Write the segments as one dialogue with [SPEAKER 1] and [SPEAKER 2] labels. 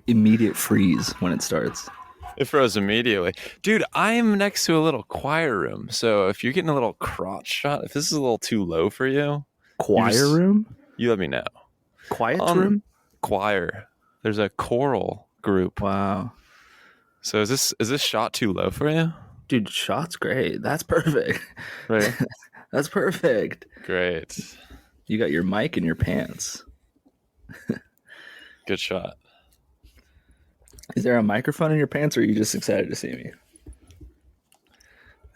[SPEAKER 1] Immediate freeze when it starts.
[SPEAKER 2] It froze immediately. Dude, I am next to a little choir room. So if you're getting a little crotch shot, if this is a little too low for you,
[SPEAKER 1] Choir room?
[SPEAKER 2] you let me know.
[SPEAKER 1] Quiet room?
[SPEAKER 2] Choir. There's a choral group.
[SPEAKER 1] Wow.
[SPEAKER 2] So is this shot too low for you?
[SPEAKER 1] Dude, shot's great. That's perfect.
[SPEAKER 2] Right.
[SPEAKER 1] That's perfect.
[SPEAKER 2] Great.
[SPEAKER 1] You got your mic in your pants.
[SPEAKER 2] Good shot.
[SPEAKER 1] Is there a microphone in your pants, or are you just excited to see me?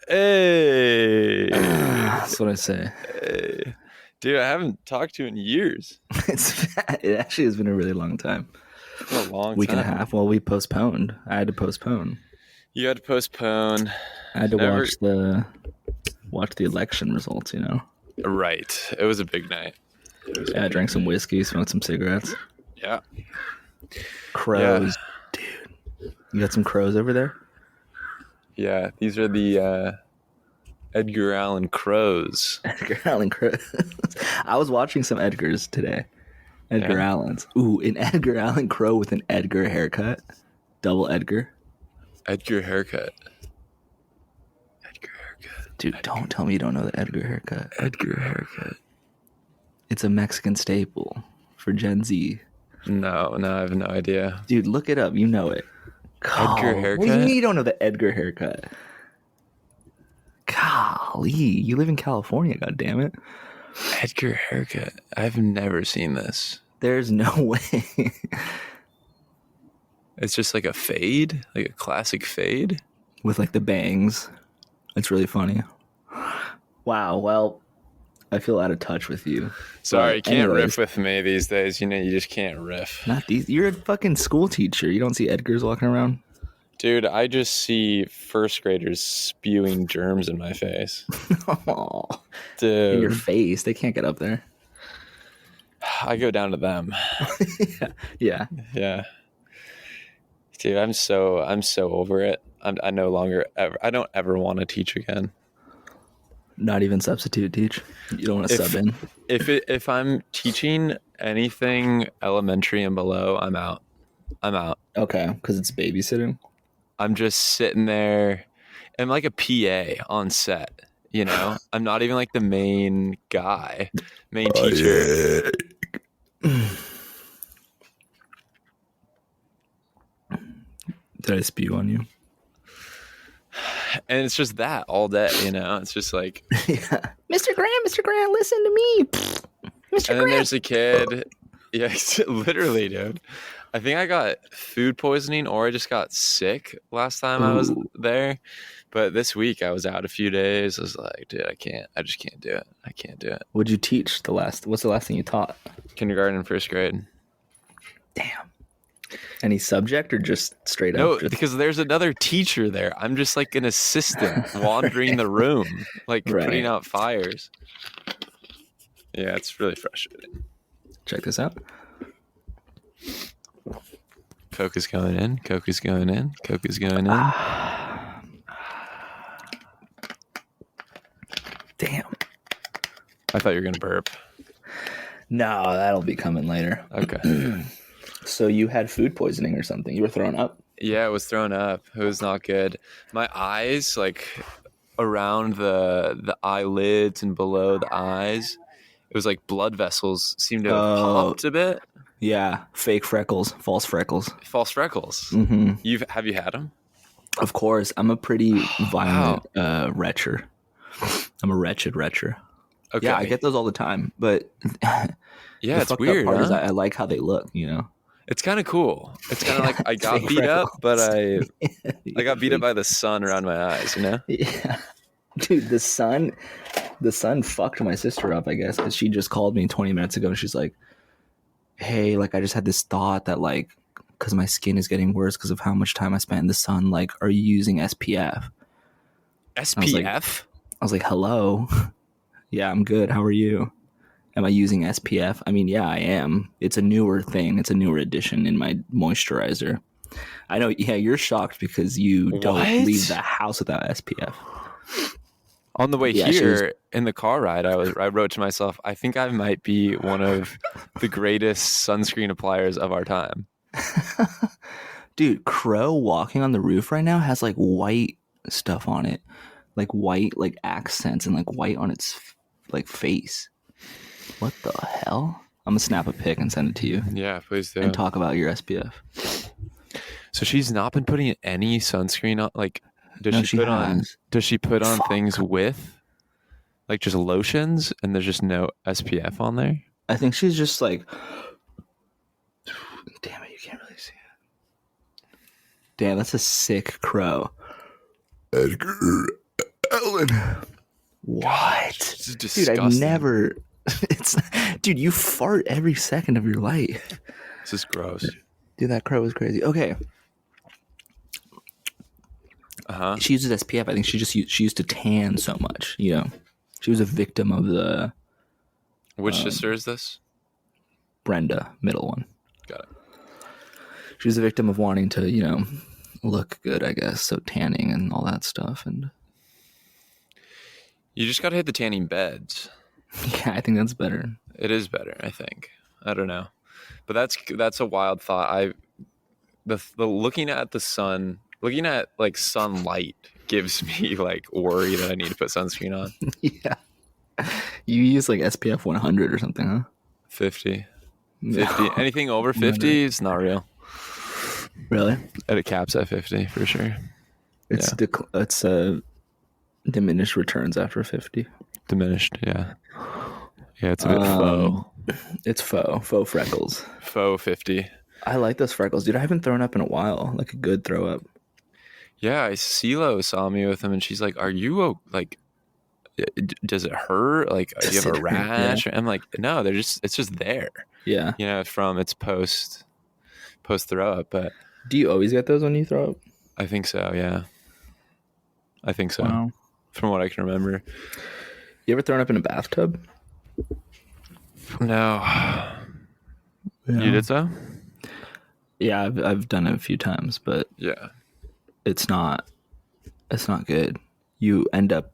[SPEAKER 2] Hey.
[SPEAKER 1] That's what I say.
[SPEAKER 2] Hey. Dude, I haven't talked to you in years.
[SPEAKER 1] It actually has been a really long time.
[SPEAKER 2] A long
[SPEAKER 1] week
[SPEAKER 2] time.
[SPEAKER 1] and a half. Well, we postponed. I had to postpone.
[SPEAKER 2] You had to postpone.
[SPEAKER 1] I had to watch the election results, you know.
[SPEAKER 2] Right. It was a big night.
[SPEAKER 1] I drank some whiskey, smoked some cigarettes.
[SPEAKER 2] Yeah.
[SPEAKER 1] Crows. Yeah. Dude. You got some crows over there?
[SPEAKER 2] Yeah, these are the Edgar Allan Crows.
[SPEAKER 1] Edgar Allan Crows. I was watching some Edgars today. Edgar Allan's. Ooh, an Edgar Allan Crow with an Edgar haircut. Double Edgar.
[SPEAKER 2] Edgar haircut.
[SPEAKER 1] Dude, don't tell me you don't know the Edgar haircut.
[SPEAKER 2] Edgar haircut.
[SPEAKER 1] It's a Mexican staple for Gen Z.
[SPEAKER 2] No, I have no idea.
[SPEAKER 1] Dude, look it up. You know it.
[SPEAKER 2] Edgar haircut?
[SPEAKER 1] What do you mean you don't know the Edgar haircut? Golly, you live in California, goddammit.
[SPEAKER 2] Edgar haircut. I've never seen this.
[SPEAKER 1] There's no way.
[SPEAKER 2] It's just like a fade? Like a classic fade?
[SPEAKER 1] With like the bangs. It's really funny. Wow, well, I feel out of touch with you.
[SPEAKER 2] Sorry, you can't riff with me these days. You know, you just can't riff.
[SPEAKER 1] Not these. You're a fucking school teacher. You don't see Edgars walking around?
[SPEAKER 2] Dude, I just see first graders spewing germs in my face.
[SPEAKER 1] Oh,
[SPEAKER 2] dude.
[SPEAKER 1] In your face. They can't get up there.
[SPEAKER 2] I go down to them.
[SPEAKER 1] Yeah.
[SPEAKER 2] Dude, I'm so over it. I no longer I don't ever want to teach again.
[SPEAKER 1] Not even substitute teach? You don't want to sub in?
[SPEAKER 2] If I'm teaching anything elementary and below, I'm out.
[SPEAKER 1] Okay, because it's babysitting?
[SPEAKER 2] I'm just sitting there. I'm like a PA on set, you know? I'm not even like the main guy, main teacher.
[SPEAKER 1] Yeah. Did I spew on you?
[SPEAKER 2] And it's just that all day, you know? It's just like...
[SPEAKER 1] Yeah. Mr. Grant, listen to me. Mr.
[SPEAKER 2] And
[SPEAKER 1] Grant.
[SPEAKER 2] then there's a kid. Yeah, literally, dude. I think I got food poisoning or I just got sick last time I was there. But this week I was out a few days. I was like, dude, I just can't do it. I can't do it.
[SPEAKER 1] What'd you teach what's the last thing you taught?
[SPEAKER 2] Kindergarten and first grade.
[SPEAKER 1] Damn. Any subject or just straight up?
[SPEAKER 2] No, because there's another teacher there. I'm just like an assistant wandering the room, like putting out fires. Yeah, it's really frustrating.
[SPEAKER 1] Check this out.
[SPEAKER 2] Coke is going in. Coke is going in. Coke is going in.
[SPEAKER 1] Damn.
[SPEAKER 2] I thought you were going to burp.
[SPEAKER 1] No, that'll be coming later.
[SPEAKER 2] Okay.
[SPEAKER 1] So you had food poisoning or something? You were throwing up?
[SPEAKER 2] Yeah, I was thrown up. It was not good. My eyes, like around the eyelids and below the eyes, it was like blood vessels seemed to have popped a bit.
[SPEAKER 1] Yeah, fake freckles, false freckles.
[SPEAKER 2] False freckles.
[SPEAKER 1] Mm-hmm.
[SPEAKER 2] Have you had them?
[SPEAKER 1] Of course. I'm a pretty violent retcher. I'm a wretched retcher. Okay. Yeah, I get those all the time. But
[SPEAKER 2] yeah, it's weird. Part is
[SPEAKER 1] I like how they look, you know?
[SPEAKER 2] It's kind of cool. It's kind of like I got beat up, but I got beat up by the sun around my eyes, you know?
[SPEAKER 1] Yeah. Dude, the sun fucked my sister up, I guess, because she just called me 20 minutes ago and she's like, hey, like I just had this thought that like, because my skin is getting worse because of how much time I spent in the sun, like, are you using SPF?
[SPEAKER 2] SPF?
[SPEAKER 1] I was like, hello. Yeah, I'm good. How are you? Am I using SPF? I mean, yeah, I am. It's a newer thing. It's a newer addition in my moisturizer. I know. Yeah, you're shocked because you don't leave the house without SPF.
[SPEAKER 2] On the way
[SPEAKER 1] Yeah,
[SPEAKER 2] here in the car ride, I wrote to myself, I think I might be one of the greatest sunscreen appliers of our time.
[SPEAKER 1] Dude, Crow walking on the roof right now has like white stuff on it, like white like accents and like white on its like face. What the hell? I'm gonna snap a pic and send it to you
[SPEAKER 2] Yeah, please do.
[SPEAKER 1] and talk about your SPF.
[SPEAKER 2] So she's not been putting any sunscreen on. Like, does
[SPEAKER 1] No,
[SPEAKER 2] she
[SPEAKER 1] she
[SPEAKER 2] put on?
[SPEAKER 1] has.
[SPEAKER 2] Does she put on
[SPEAKER 1] Fuck.
[SPEAKER 2] things with, like, just lotions, and there's just no SPF on there?
[SPEAKER 1] I think she's just like, damn it, you can't really see it. Damn, that's a sick crow. Edgar Allan. What?
[SPEAKER 2] This is
[SPEAKER 1] Dude,
[SPEAKER 2] disgusting.
[SPEAKER 1] I've never. It's dude, you fart every second of your life.
[SPEAKER 2] This is gross.
[SPEAKER 1] Dude, that crow is crazy. Okay. She uses SPF. I think she used to tan so much. You know, she was a victim of the
[SPEAKER 2] Which sister is this?
[SPEAKER 1] Brenda, middle one.
[SPEAKER 2] Got it.
[SPEAKER 1] She was a victim of wanting to, you know, look good, I guess. So tanning and all that stuff. And
[SPEAKER 2] You just got to hit the tanning beds.
[SPEAKER 1] yeah, I think that's better.
[SPEAKER 2] It is better, I think. I don't know, but that's a wild thought. The looking at the sun, looking at like sunlight gives me like worry that I need to put sunscreen on.
[SPEAKER 1] Yeah. You use like SPF 100 or something, huh?
[SPEAKER 2] 50.
[SPEAKER 1] No.
[SPEAKER 2] Anything over 50 is not real.
[SPEAKER 1] Really?
[SPEAKER 2] It caps at 50 for sure.
[SPEAKER 1] It's diminished returns after 50.
[SPEAKER 2] Diminished, yeah. Yeah, it's a bit faux.
[SPEAKER 1] It's faux freckles.
[SPEAKER 2] Faux 50.
[SPEAKER 1] I like those freckles, dude. I haven't thrown up in a while, like a good throw up.
[SPEAKER 2] Yeah, CeeLo saw me with him, and she's like, "Are you like? Does it hurt? Like, do you have a rash?" Yeah. I'm like, "No, it's just there."
[SPEAKER 1] Yeah,
[SPEAKER 2] you know, from its post throw up. But
[SPEAKER 1] do you always get those when you throw up?
[SPEAKER 2] I think so. Yeah, I think so.
[SPEAKER 1] Wow.
[SPEAKER 2] From what I can remember.
[SPEAKER 1] You ever thrown up in a bathtub?
[SPEAKER 2] No. Yeah. You did so?
[SPEAKER 1] Yeah, I've done it a few times, but
[SPEAKER 2] yeah, it's
[SPEAKER 1] not good. You end up,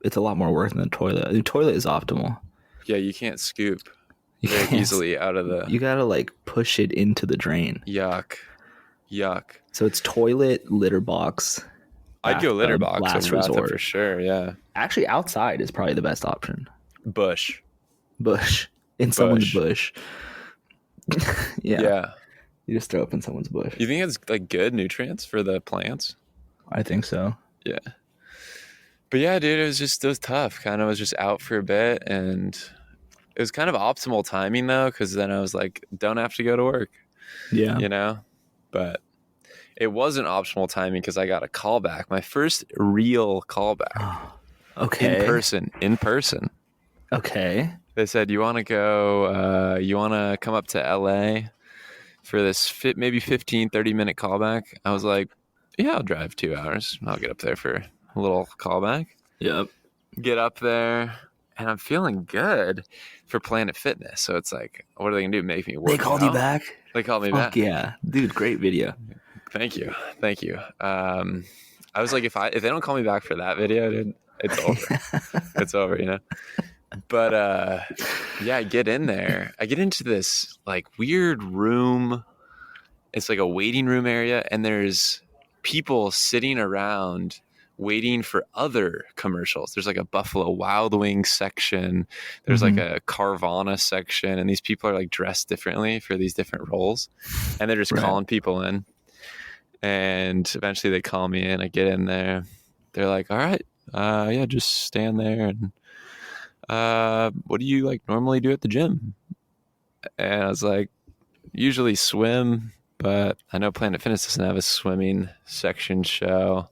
[SPEAKER 1] it's a lot more work than the toilet. The toilet is optimal.
[SPEAKER 2] Yeah, you can't scoop very easily out of the.
[SPEAKER 1] You gotta like push it into the drain.
[SPEAKER 2] Yuck.
[SPEAKER 1] So it's toilet, litter box.
[SPEAKER 2] I'd go litter box
[SPEAKER 1] last
[SPEAKER 2] over bathtub
[SPEAKER 1] resort
[SPEAKER 2] for sure. Yeah.
[SPEAKER 1] Actually, outside is probably the best option.
[SPEAKER 2] Bush.
[SPEAKER 1] In someone's bush.
[SPEAKER 2] Yeah.
[SPEAKER 1] You just throw up in someone's bush.
[SPEAKER 2] You think it's like good nutrients for the plants?
[SPEAKER 1] I think so.
[SPEAKER 2] Yeah. But yeah, dude, it was tough. Kind of was just out for a bit, and it was kind of optimal timing though, because then I was like, don't have to go to work.
[SPEAKER 1] Yeah.
[SPEAKER 2] You know? But it wasn't optimal timing because I got a call back. My first real callback.
[SPEAKER 1] Okay.
[SPEAKER 2] In person.
[SPEAKER 1] Okay.
[SPEAKER 2] They said, you want to come up to LA for this maybe 15, 30-minute callback? I was like, yeah, I'll drive 2 hours. I'll get up there for a little callback.
[SPEAKER 1] Yep.
[SPEAKER 2] Get up there, and I'm feeling good for Planet Fitness. So it's like, what are they going to do? Make me work
[SPEAKER 1] They called you back?
[SPEAKER 2] They called me
[SPEAKER 1] Fuck
[SPEAKER 2] back.
[SPEAKER 1] Yeah. Dude, great video.
[SPEAKER 2] Thank you. I was like, if they don't call me back for that video, dude, it's over. It's over, you know? But yeah, I get in there. I get into this like weird room. It's like a waiting room area, and there's people sitting around waiting for other commercials. There's like a Buffalo Wild Wings section. There's like a Carvana section, and these people are like dressed differently for these different roles, and they're just calling people in. And eventually they call me in. I get in there. They're like, all right, yeah, just stand there. And what do you like normally do at the gym? And I was like, usually swim, but I know Planet Fitness doesn't have a swimming section show.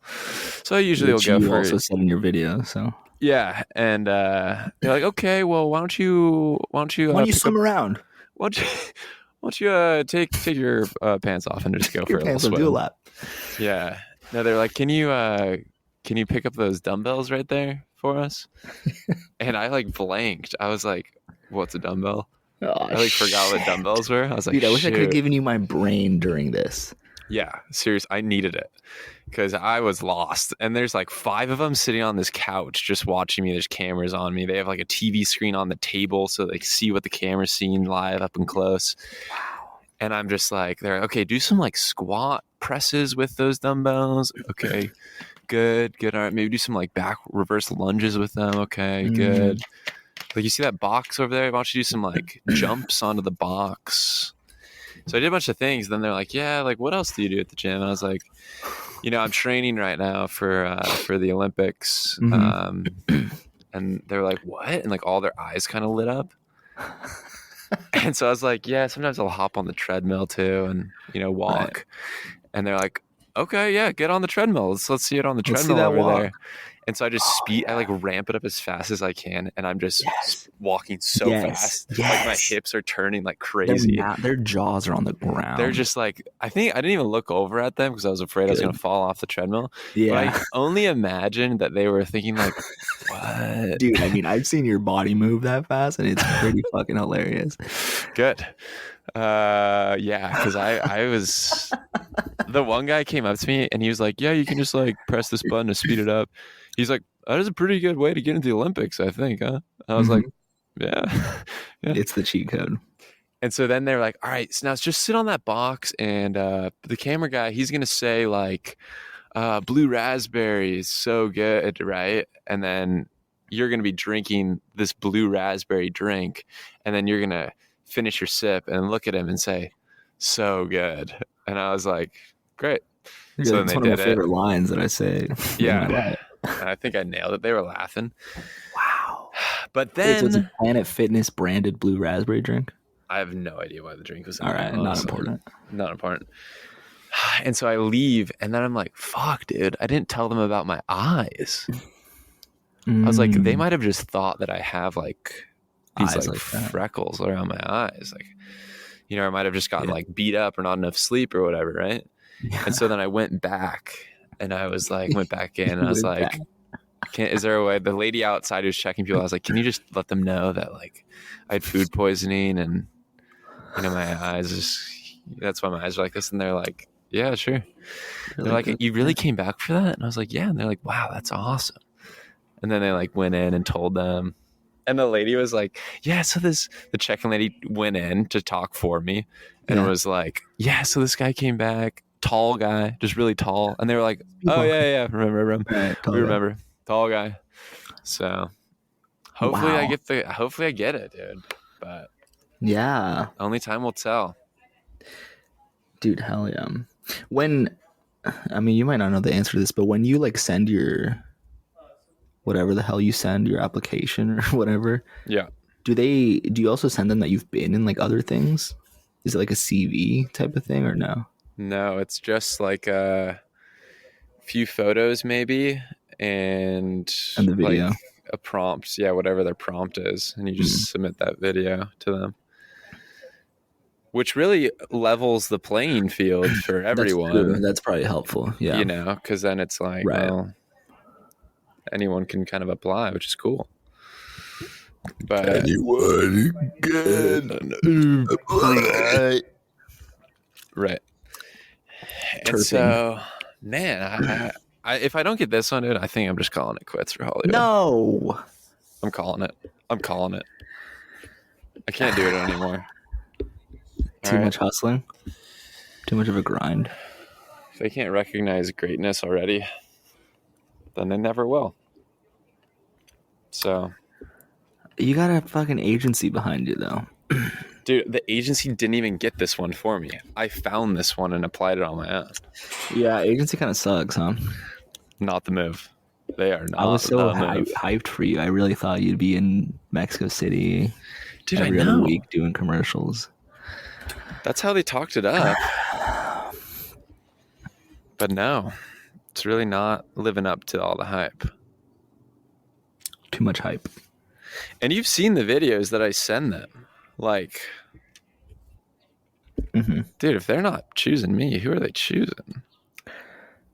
[SPEAKER 2] So I usually will go for.
[SPEAKER 1] You also said in your video, so.
[SPEAKER 2] Yeah. And they're like, okay, well, why don't you
[SPEAKER 1] swim around?
[SPEAKER 2] Why don't you take your pants off and just go for a little swim?
[SPEAKER 1] Do a lap.
[SPEAKER 2] Yeah. No, they're like, can you pick up those dumbbells right there for us? And I like blanked. I was like, what's a dumbbell?
[SPEAKER 1] Oh,
[SPEAKER 2] I like forgot what dumbbells were. I was like,
[SPEAKER 1] dude, I wish I could have
[SPEAKER 2] shoot.
[SPEAKER 1] given you my brain during this.
[SPEAKER 2] Yeah, serious. I needed it because I was lost. And there's like 5 of them sitting on this couch just watching me. There's cameras on me. They have like a TV screen on the table so they see what the camera's seeing live up and close.
[SPEAKER 1] Wow.
[SPEAKER 2] And I'm just like, they're like, okay, do some like squat presses with those dumbbells. Okay, good. All right, maybe do some like back reverse lunges with them. Okay, good. Like, you see that box over there? Why don't you do some like jumps onto the box? So I did a bunch of things. Then they're like, yeah, like what else do you do at the gym? And I was like, I'm training right now for the Olympics. And they're like, what? And like all their eyes kind of lit up. And so I was like, yeah, sometimes I'll hop on the treadmill too and, walk. Right. And they're like, okay, yeah, get on the treadmill. Let's see it on the treadmill over there. And so I just I like ramp it up as fast as I can. And I'm just walking so fast. Like my hips are turning like crazy.
[SPEAKER 1] Their jaws are on the ground.
[SPEAKER 2] They're just like, I think I didn't even look over at them because I was afraid I was going to fall off the treadmill.
[SPEAKER 1] Yeah.
[SPEAKER 2] But I only imagine that they were thinking like, what?
[SPEAKER 1] Dude, I mean, I've seen your body move that fast and it's pretty fucking hilarious.
[SPEAKER 2] Good. Yeah, because I was, the one guy came up to me and he was like, yeah, you can just like press this button to speed it up. He's like, that is a pretty good way to get into the Olympics, I think, huh? I was like, yeah.
[SPEAKER 1] It's the cheat code.
[SPEAKER 2] And so then they're like, all right, so now just sit on that box and the camera guy, he's going to say like, blue raspberry is so good, right? And then you're going to be drinking this blue raspberry drink and then you're going to finish your sip and look at him and say, so good. And I was like, great.
[SPEAKER 1] Yeah, so it's one of my favorite lines that I say.
[SPEAKER 2] Yeah. And I think I nailed it. They were laughing.
[SPEAKER 1] Wow.
[SPEAKER 2] But then...
[SPEAKER 1] so it's a Planet Fitness branded blue raspberry drink?
[SPEAKER 2] I have no idea why the drink was in
[SPEAKER 1] all right, not important.
[SPEAKER 2] Not important. And so I leave and then I'm like, fuck, dude. I didn't tell them about my eyes. I was like, they might have just thought that I have like these like freckles around my eyes. Like, I might have just gotten like beat up or not enough sleep or whatever, right? Yeah. And so then I went back and I was like, went back in and I was like, is there a way? The lady outside who's checking people, I was like, can you just let them know that like I had food poisoning and my eyes that's why my eyes are like this. And they're like, yeah, sure. They're like, you really came back for that? And I was like, yeah. And they're like, wow, that's awesome. And then they like went in and told them. And the lady was like, yeah, so the check-in lady went in to talk for me and was like, yeah, so this guy came back, tall guy, just really tall. And they were like, oh, yeah, remember him. Right, we remember. Tall guy. So hopefully I get it, dude. But
[SPEAKER 1] yeah,
[SPEAKER 2] only time will tell.
[SPEAKER 1] Dude, hell yeah. You might not know the answer to this, but when you like send your whatever the hell you send, your application or whatever.
[SPEAKER 2] Yeah.
[SPEAKER 1] Do you also send them that you've been in like other things? Is it like a CV type of thing or no?
[SPEAKER 2] No, it's just like a few photos maybe and
[SPEAKER 1] the video.
[SPEAKER 2] Like a prompt. Yeah, whatever their prompt is. And you just submit that video to them. Which really levels the playing field for everyone.
[SPEAKER 1] That's probably helpful. Yeah.
[SPEAKER 2] Because then it's like, well, anyone can kind of apply, which is cool. But
[SPEAKER 1] anyone can apply.
[SPEAKER 2] Right. And so, man, I if I don't get this one, dude, I think I'm just calling it quits for Hollywood.
[SPEAKER 1] No.
[SPEAKER 2] I'm calling it. I can't do it anymore.
[SPEAKER 1] Too much hustling? Too much of a grind?
[SPEAKER 2] If they can't recognize greatness already, then they never will. So
[SPEAKER 1] you got a fucking agency behind you though.
[SPEAKER 2] Dude, the agency didn't even get this one for me. I found this one and applied it on my own.
[SPEAKER 1] Yeah, agency kind of sucks, huh?
[SPEAKER 2] Not the move. They are not. I
[SPEAKER 1] was so hyped for you. I really thought you'd be in Mexico City,
[SPEAKER 2] dude,
[SPEAKER 1] every other week doing commercials.
[SPEAKER 2] That's how they talked it up. But no, it's really not living up to all the hype.
[SPEAKER 1] Too much hype.
[SPEAKER 2] And you've seen the videos that I send them. Like, dude, if they're not choosing me, who are they choosing?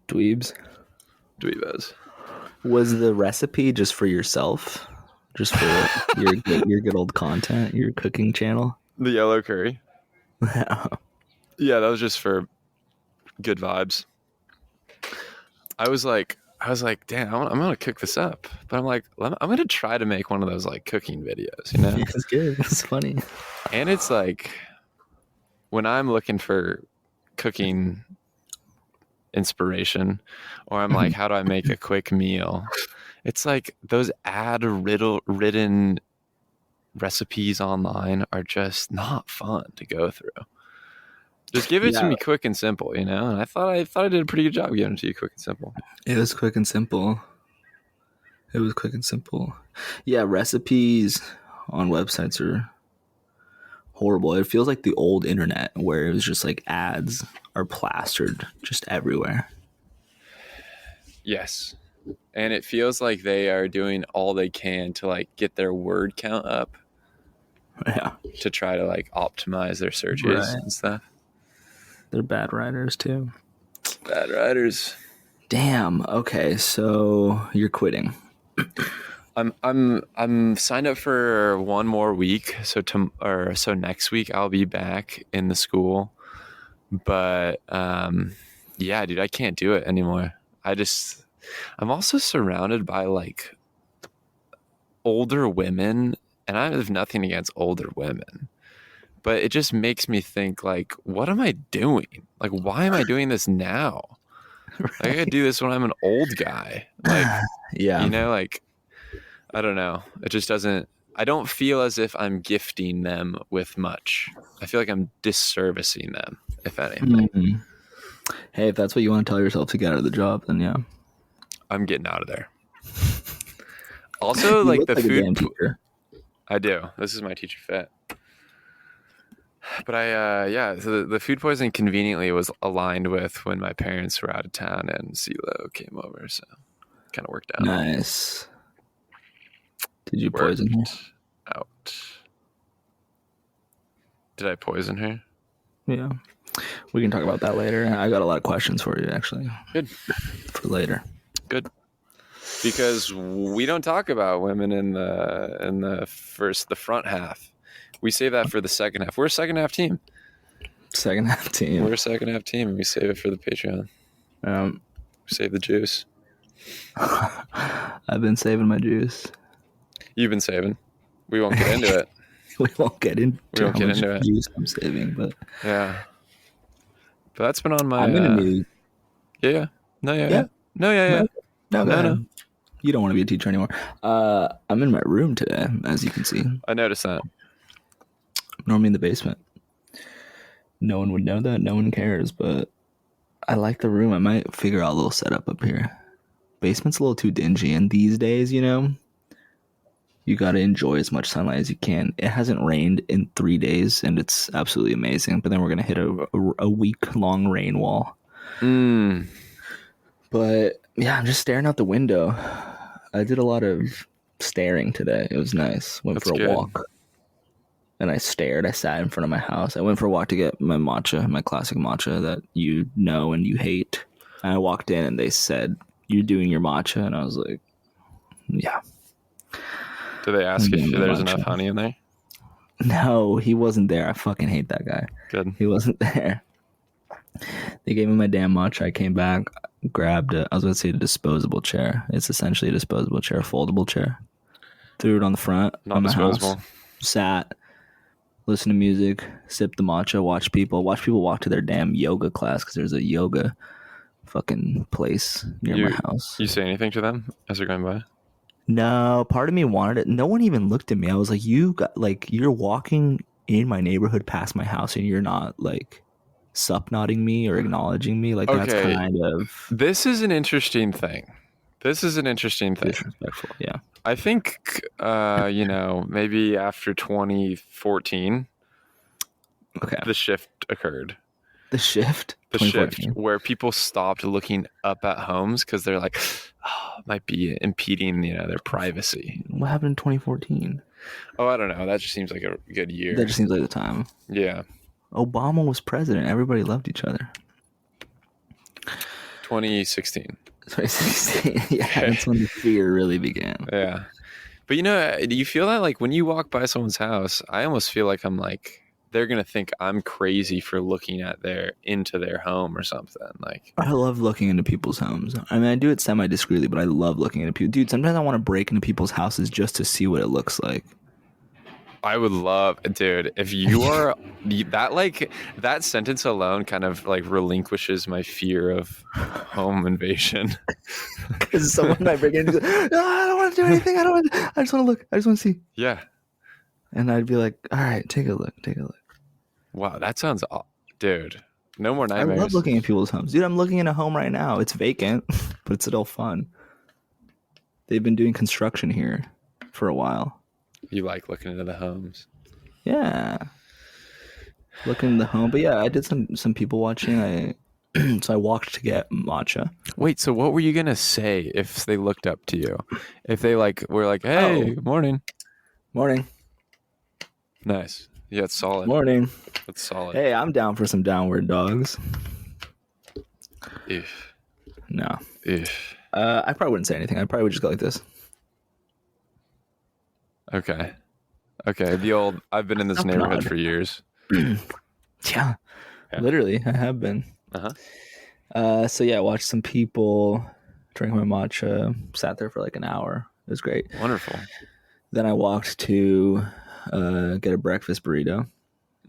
[SPEAKER 1] Dweebos. Was the recipe just for yourself? Just for your good old content, your cooking channel?
[SPEAKER 2] The yellow curry. Yeah, that was just for Good vibes. I was like, damn, I'm gonna cook this up, but I'm like, I'm gonna try to make one of those like cooking videos, you know?
[SPEAKER 1] It's good. It's funny.
[SPEAKER 2] And it's like when I'm looking for cooking inspiration, or I'm like, how do I make a quick meal? It's like those ridden recipes online are just not fun to go through. Just give it to me quick and simple, you know? And I thought I did a pretty good job giving it to you quick and simple.
[SPEAKER 1] It was quick and simple. It was quick and simple. Yeah, recipes on websites are horrible. It feels like the old internet where it was just like ads are plastered just everywhere.
[SPEAKER 2] Yes. And it feels like they are doing all they can to like get their word count up.
[SPEAKER 1] Yeah.
[SPEAKER 2] To try to like optimize their searches and stuff.
[SPEAKER 1] They're bad writers too.
[SPEAKER 2] Bad writers.
[SPEAKER 1] Damn. Okay, so you're quitting.
[SPEAKER 2] I'm signed up for one more week. So next week I'll be back in the school. But yeah, dude, I can't do it anymore. I'm also surrounded by like older women, and I have nothing against older women, but it just makes me think like, what am I doing? Like, why am I doing this now? Right. Like, I gotta do this when I'm an old guy. Like, yeah, you know, like, I don't know. It just doesn't, I don't feel as if I'm gifting them with much. I feel like I'm disservicing them, if anything.
[SPEAKER 1] Mm-hmm. Hey, if that's what you want to tell yourself to get out of the job, then yeah.
[SPEAKER 2] I'm getting out of there. Also, like the like food. I do. This is my teacher fit. But so the food poisoning conveniently was aligned with when my parents were out of town and CeeLo came over, so kind of worked out.
[SPEAKER 1] Nice. Did you poison her?
[SPEAKER 2] Out. Did I poison her?
[SPEAKER 1] Yeah. We can talk about that later. I got a lot of questions for you, actually.
[SPEAKER 2] Good.
[SPEAKER 1] For later.
[SPEAKER 2] Good. Because we don't talk about women in the front half. We save that for the second half. We're a second half team.
[SPEAKER 1] Second half team.
[SPEAKER 2] We're a second half team, and we save it for the Patreon. We save the juice.
[SPEAKER 1] I've been saving my juice.
[SPEAKER 2] You've been saving. We won't get into it.
[SPEAKER 1] We won't get into
[SPEAKER 2] it.
[SPEAKER 1] Juice I'm saving, but
[SPEAKER 2] yeah. But that's been on my.
[SPEAKER 1] I'm gonna need.
[SPEAKER 2] Yeah. No.
[SPEAKER 1] You don't want to be a teacher anymore. I'm in my room today, as you can see.
[SPEAKER 2] I noticed that.
[SPEAKER 1] Normally in the basement. No one would know that. No one cares, but I like the room. I might figure out a little setup up here. Basement's a little too dingy, and these days, you know, you got to enjoy as much sunlight as you can. It hasn't rained in 3 days, and it's absolutely amazing. But then we're going to hit a week-long rain wall. But, yeah, I'm just staring out the window. I did a lot of staring today. It was nice. Went for a walk. And I stared. I sat in front of my house. I went for a walk to get my matcha, my classic matcha that you know and you hate. And I walked in, and they said, "You're doing your matcha?" And I was like, yeah.
[SPEAKER 2] Did they ask if there's enough honey in there?
[SPEAKER 1] No, he wasn't there. I fucking hate that guy.
[SPEAKER 2] Good.
[SPEAKER 1] He wasn't there. They gave me my damn matcha. I came back, grabbed I was going to say a disposable chair. It's essentially a disposable chair, a foldable chair. Threw it on the front.
[SPEAKER 2] Not disposable.
[SPEAKER 1] House, sat, listened to music, sipped the matcha, watched people walk to their damn yoga class because there's a yoga fucking place near my house.
[SPEAKER 2] You say anything to them as they're going by?
[SPEAKER 1] No, part of me wanted it. No one even looked at me. I was like, you're walking in my neighborhood past my house and you're not like sup-nodding me or acknowledging me. Like, okay. That's kind of...
[SPEAKER 2] This is an interesting thing.
[SPEAKER 1] Disrespectful, yeah.
[SPEAKER 2] I think, maybe after 2014,
[SPEAKER 1] okay,
[SPEAKER 2] the shift occurred.
[SPEAKER 1] The shift
[SPEAKER 2] where people stopped looking up at homes because they're like, it might be impeding, their privacy.
[SPEAKER 1] What happened in 2014?
[SPEAKER 2] Oh, I don't know. That just seems like a good year.
[SPEAKER 1] That just seems like the time.
[SPEAKER 2] Yeah.
[SPEAKER 1] Obama was president. Everybody loved each other.
[SPEAKER 2] 2016.
[SPEAKER 1] 2016. Yeah, that's when the fear really began.
[SPEAKER 2] Yeah. But do you feel that like when you walk by someone's house, I almost feel like I'm like they're gonna think I'm crazy for looking at into their home or something. Like,
[SPEAKER 1] I love looking into people's homes. I mean, I do it semi-discreetly, but I love looking into people. Dude, sometimes I want to break into people's houses just to see what it looks like.
[SPEAKER 2] I would love, dude, if you are that sentence alone kind of like relinquishes my fear of home invasion.
[SPEAKER 1] Because someone might break in and go, no, I don't want to do anything. I just want to look. I just want to see.
[SPEAKER 2] Yeah.
[SPEAKER 1] And I'd be like, all right, take a look.
[SPEAKER 2] Wow, that sounds, dude, no more nightmares.
[SPEAKER 1] I love looking at people's homes. Dude, I'm looking in a home right now. It's vacant, but it's still fun. They've been doing construction here for a while.
[SPEAKER 2] You like looking into the homes?
[SPEAKER 1] Yeah. Looking in the home. But yeah, I did some people watching. So I walked to get matcha.
[SPEAKER 2] Wait, so what were you gonna say if they looked up to you? If they were like, hey, morning. Nice. Yeah, it's solid.
[SPEAKER 1] Morning.
[SPEAKER 2] That's solid.
[SPEAKER 1] Hey, I'm down for some downward dogs.
[SPEAKER 2] If.
[SPEAKER 1] No.
[SPEAKER 2] If.
[SPEAKER 1] I probably wouldn't say anything. I probably would just go like this.
[SPEAKER 2] Okay. The old, I've been in this neighborhood for years.
[SPEAKER 1] Yeah. Literally, I have been. So yeah, watched some people, drank my matcha, sat there for like an hour. It was great.
[SPEAKER 2] Wonderful.
[SPEAKER 1] Then I walked to get a breakfast burrito.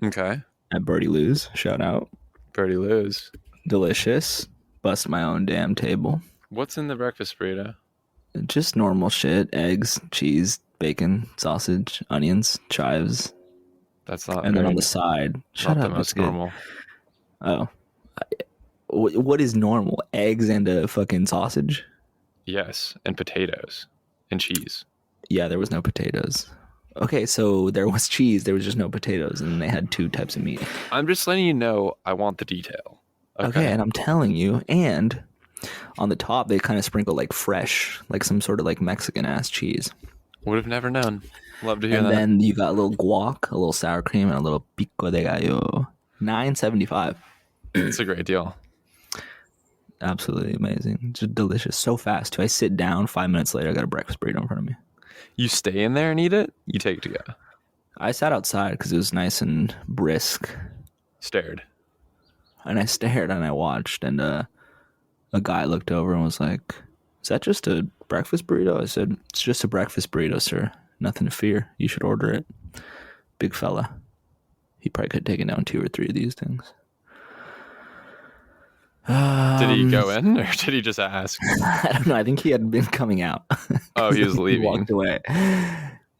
[SPEAKER 2] Okay.
[SPEAKER 1] At Birdie Lou's. Shout out.
[SPEAKER 2] Birdie Lou's.
[SPEAKER 1] Delicious. Bust my own damn table.
[SPEAKER 2] What's in the breakfast burrito?
[SPEAKER 1] Just normal shit. Eggs, cheese, bacon, sausage, onions, chives.
[SPEAKER 2] That's not.
[SPEAKER 1] And then on the side. Shut up.
[SPEAKER 2] That's normal.
[SPEAKER 1] Oh. What is normal? Eggs and a fucking sausage?
[SPEAKER 2] Yes. And potatoes. And cheese.
[SPEAKER 1] Yeah, there was no potatoes. Okay, so there was cheese. There was just no potatoes. And they had 2 types of meat.
[SPEAKER 2] I'm just letting you know I want the detail.
[SPEAKER 1] Okay, and I'm telling you. And on the top, they kind of sprinkle like fresh, like some sort of like Mexican ass cheese.
[SPEAKER 2] Would have never known. Love to hear that.
[SPEAKER 1] And then you got a little guac, a little sour cream, and a little pico de gallo. $9.75.
[SPEAKER 2] It's a great deal.
[SPEAKER 1] Absolutely amazing. Just delicious. So fast too. I sit down, 5 minutes later, I got a breakfast burrito in front of me.
[SPEAKER 2] You stay in there and eat it? You take it to go?
[SPEAKER 1] I sat outside because it was nice and brisk.
[SPEAKER 2] Stared.
[SPEAKER 1] And I stared and I watched, and a guy looked over and was like, is that just a breakfast burrito? I said, it's just a breakfast burrito, sir. Nothing to fear. You should order it. Big fella. He probably could have taken down 2 or 3 of these things.
[SPEAKER 2] Did he go in or did he just ask?
[SPEAKER 1] I don't know. I think he had been coming out.
[SPEAKER 2] Oh, he was leaving.
[SPEAKER 1] He walked away.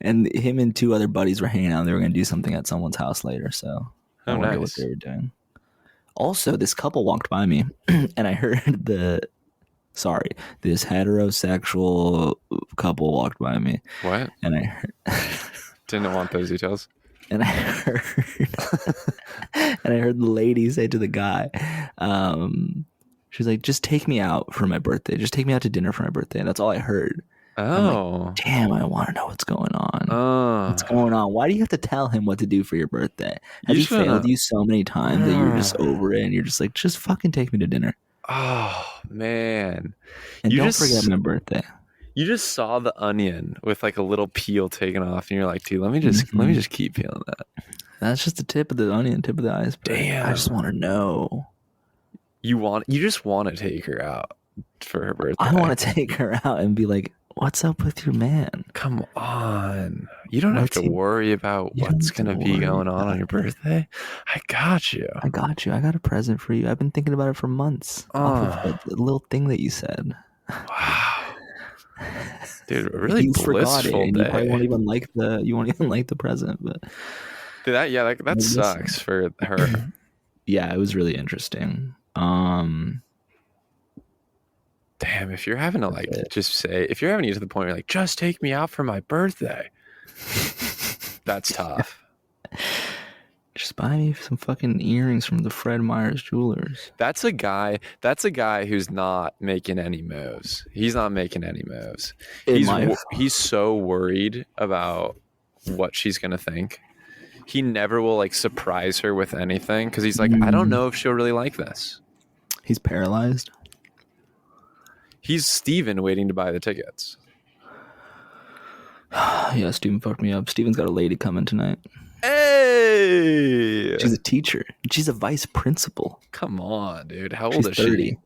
[SPEAKER 1] And him and 2 other buddies were hanging out. They were going to do something at someone's house later. So I wonder what they were doing. Also, this couple walked by me and I heard this heterosexual couple walked by me.
[SPEAKER 2] What?
[SPEAKER 1] And I heard...
[SPEAKER 2] Didn't want those details.
[SPEAKER 1] And I heard the lady say to the guy, she's like, just take me out for my birthday. Just take me out to dinner for my birthday. And that's all I heard.
[SPEAKER 2] Oh.
[SPEAKER 1] Like, damn, I want to know what's going on. What's going on? Why do you have to tell him what to do for your birthday? Has he failed you so many times that you're just over it and you're just like, just fucking take me to dinner?
[SPEAKER 2] Oh, man.
[SPEAKER 1] And don't forget my birthday.
[SPEAKER 2] You just saw the onion with like a little peel taken off, and you're like, "Dude, let me just keep peeling that."
[SPEAKER 1] That's just the tip of the onion, tip of the iceberg.
[SPEAKER 2] Damn,
[SPEAKER 1] I just want to know.
[SPEAKER 2] You just want to take her out for her birthday.
[SPEAKER 1] I want to take her out and be like, "What's up with your man?
[SPEAKER 2] Come on, you don't have to worry about what's gonna be going on your birthday. I got you.
[SPEAKER 1] I got a present for you. I've been thinking about it for months. Off of the little thing that you said.
[SPEAKER 2] Wow." Dude, a really blissful day.
[SPEAKER 1] You probably won't even like the present, but
[SPEAKER 2] dude, that sucks for her.
[SPEAKER 1] Yeah, it was really interesting. Damn,
[SPEAKER 2] if you're having to if you're having to get to the point where you're like, just take me out for my birthday, that's tough.
[SPEAKER 1] Just buy me some fucking earrings from the Fred Meyer's Jewelers.
[SPEAKER 2] That's a guy who's not making any moves. He's not making any moves. He's so worried about what she's going to think. He never will like surprise her with anything because he's like, I don't know if she'll really like this.
[SPEAKER 1] He's paralyzed.
[SPEAKER 2] He's Steven waiting to buy the tickets.
[SPEAKER 1] Yeah, Steven fucked me up. Steven's got a lady coming tonight.
[SPEAKER 2] Hey,
[SPEAKER 1] She's a teacher. She's a vice principal.
[SPEAKER 2] come on, dude. How old
[SPEAKER 1] She's
[SPEAKER 2] is
[SPEAKER 1] 30.
[SPEAKER 2] she?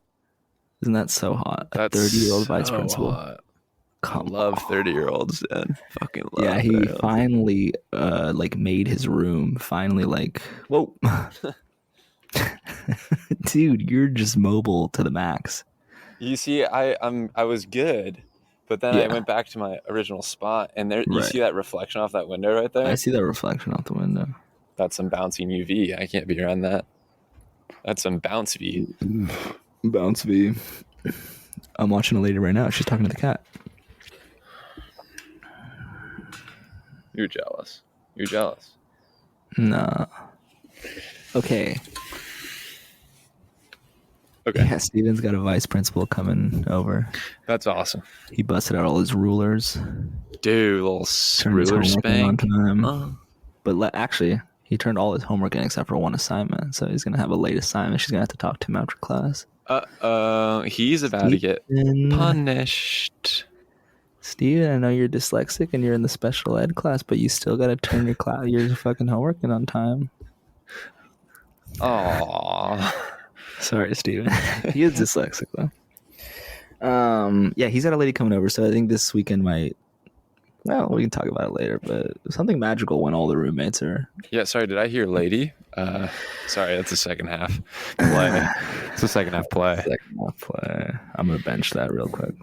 [SPEAKER 1] Isn't that so hot? A
[SPEAKER 2] That's
[SPEAKER 1] 30-year-old vice
[SPEAKER 2] so
[SPEAKER 1] principal.
[SPEAKER 2] hot. I
[SPEAKER 1] Come
[SPEAKER 2] love
[SPEAKER 1] on.
[SPEAKER 2] 30-year-olds, man. Fucking love.
[SPEAKER 1] Yeah, he
[SPEAKER 2] 30-year-olds.
[SPEAKER 1] finally like made his room. Finally, like, whoa. Dude, you're just mobile to the max.
[SPEAKER 2] You see, I was good, but then I
[SPEAKER 1] Yeah,
[SPEAKER 2] went back to my original spot, and there you
[SPEAKER 1] right.
[SPEAKER 2] see that reflection off that window right
[SPEAKER 1] I
[SPEAKER 2] there.
[SPEAKER 1] see that reflection out the window.
[SPEAKER 2] That's some bouncing UV. I can't be around that. That's some bounce V.
[SPEAKER 1] Bounce V. I'm watching a lady right now. She's talking to the cat.
[SPEAKER 2] You're jealous. You're jealous.
[SPEAKER 1] Nah. Okay.
[SPEAKER 2] Okay,
[SPEAKER 1] Yeah, Steven's got a vice principal coming over.
[SPEAKER 2] that's awesome,
[SPEAKER 1] He busted out all his rulers.
[SPEAKER 2] dude. Little
[SPEAKER 1] Turned his
[SPEAKER 2] ruler
[SPEAKER 1] homework in on
[SPEAKER 2] spank.
[SPEAKER 1] time. But actually, he turned all his homework in except for one assignment. So he's going to have a late assignment. She's going to have to talk to him after class.
[SPEAKER 2] He's about to get punished.
[SPEAKER 1] Steven, I know you're dyslexic and you're in the special ed class, but you still got to turn your fucking homework in on time.
[SPEAKER 2] Aww.
[SPEAKER 1] Sorry, Steven. He is dyslexic, though. Yeah, he's got a lady coming over, so I think this weekend might... Well, we can talk about it later, but something magical when all the roommates are...
[SPEAKER 2] Yeah, sorry, did I hear lady? Sorry, that's the second half play. It's the second half play.
[SPEAKER 1] Second half play. I'm going to bench that real quick.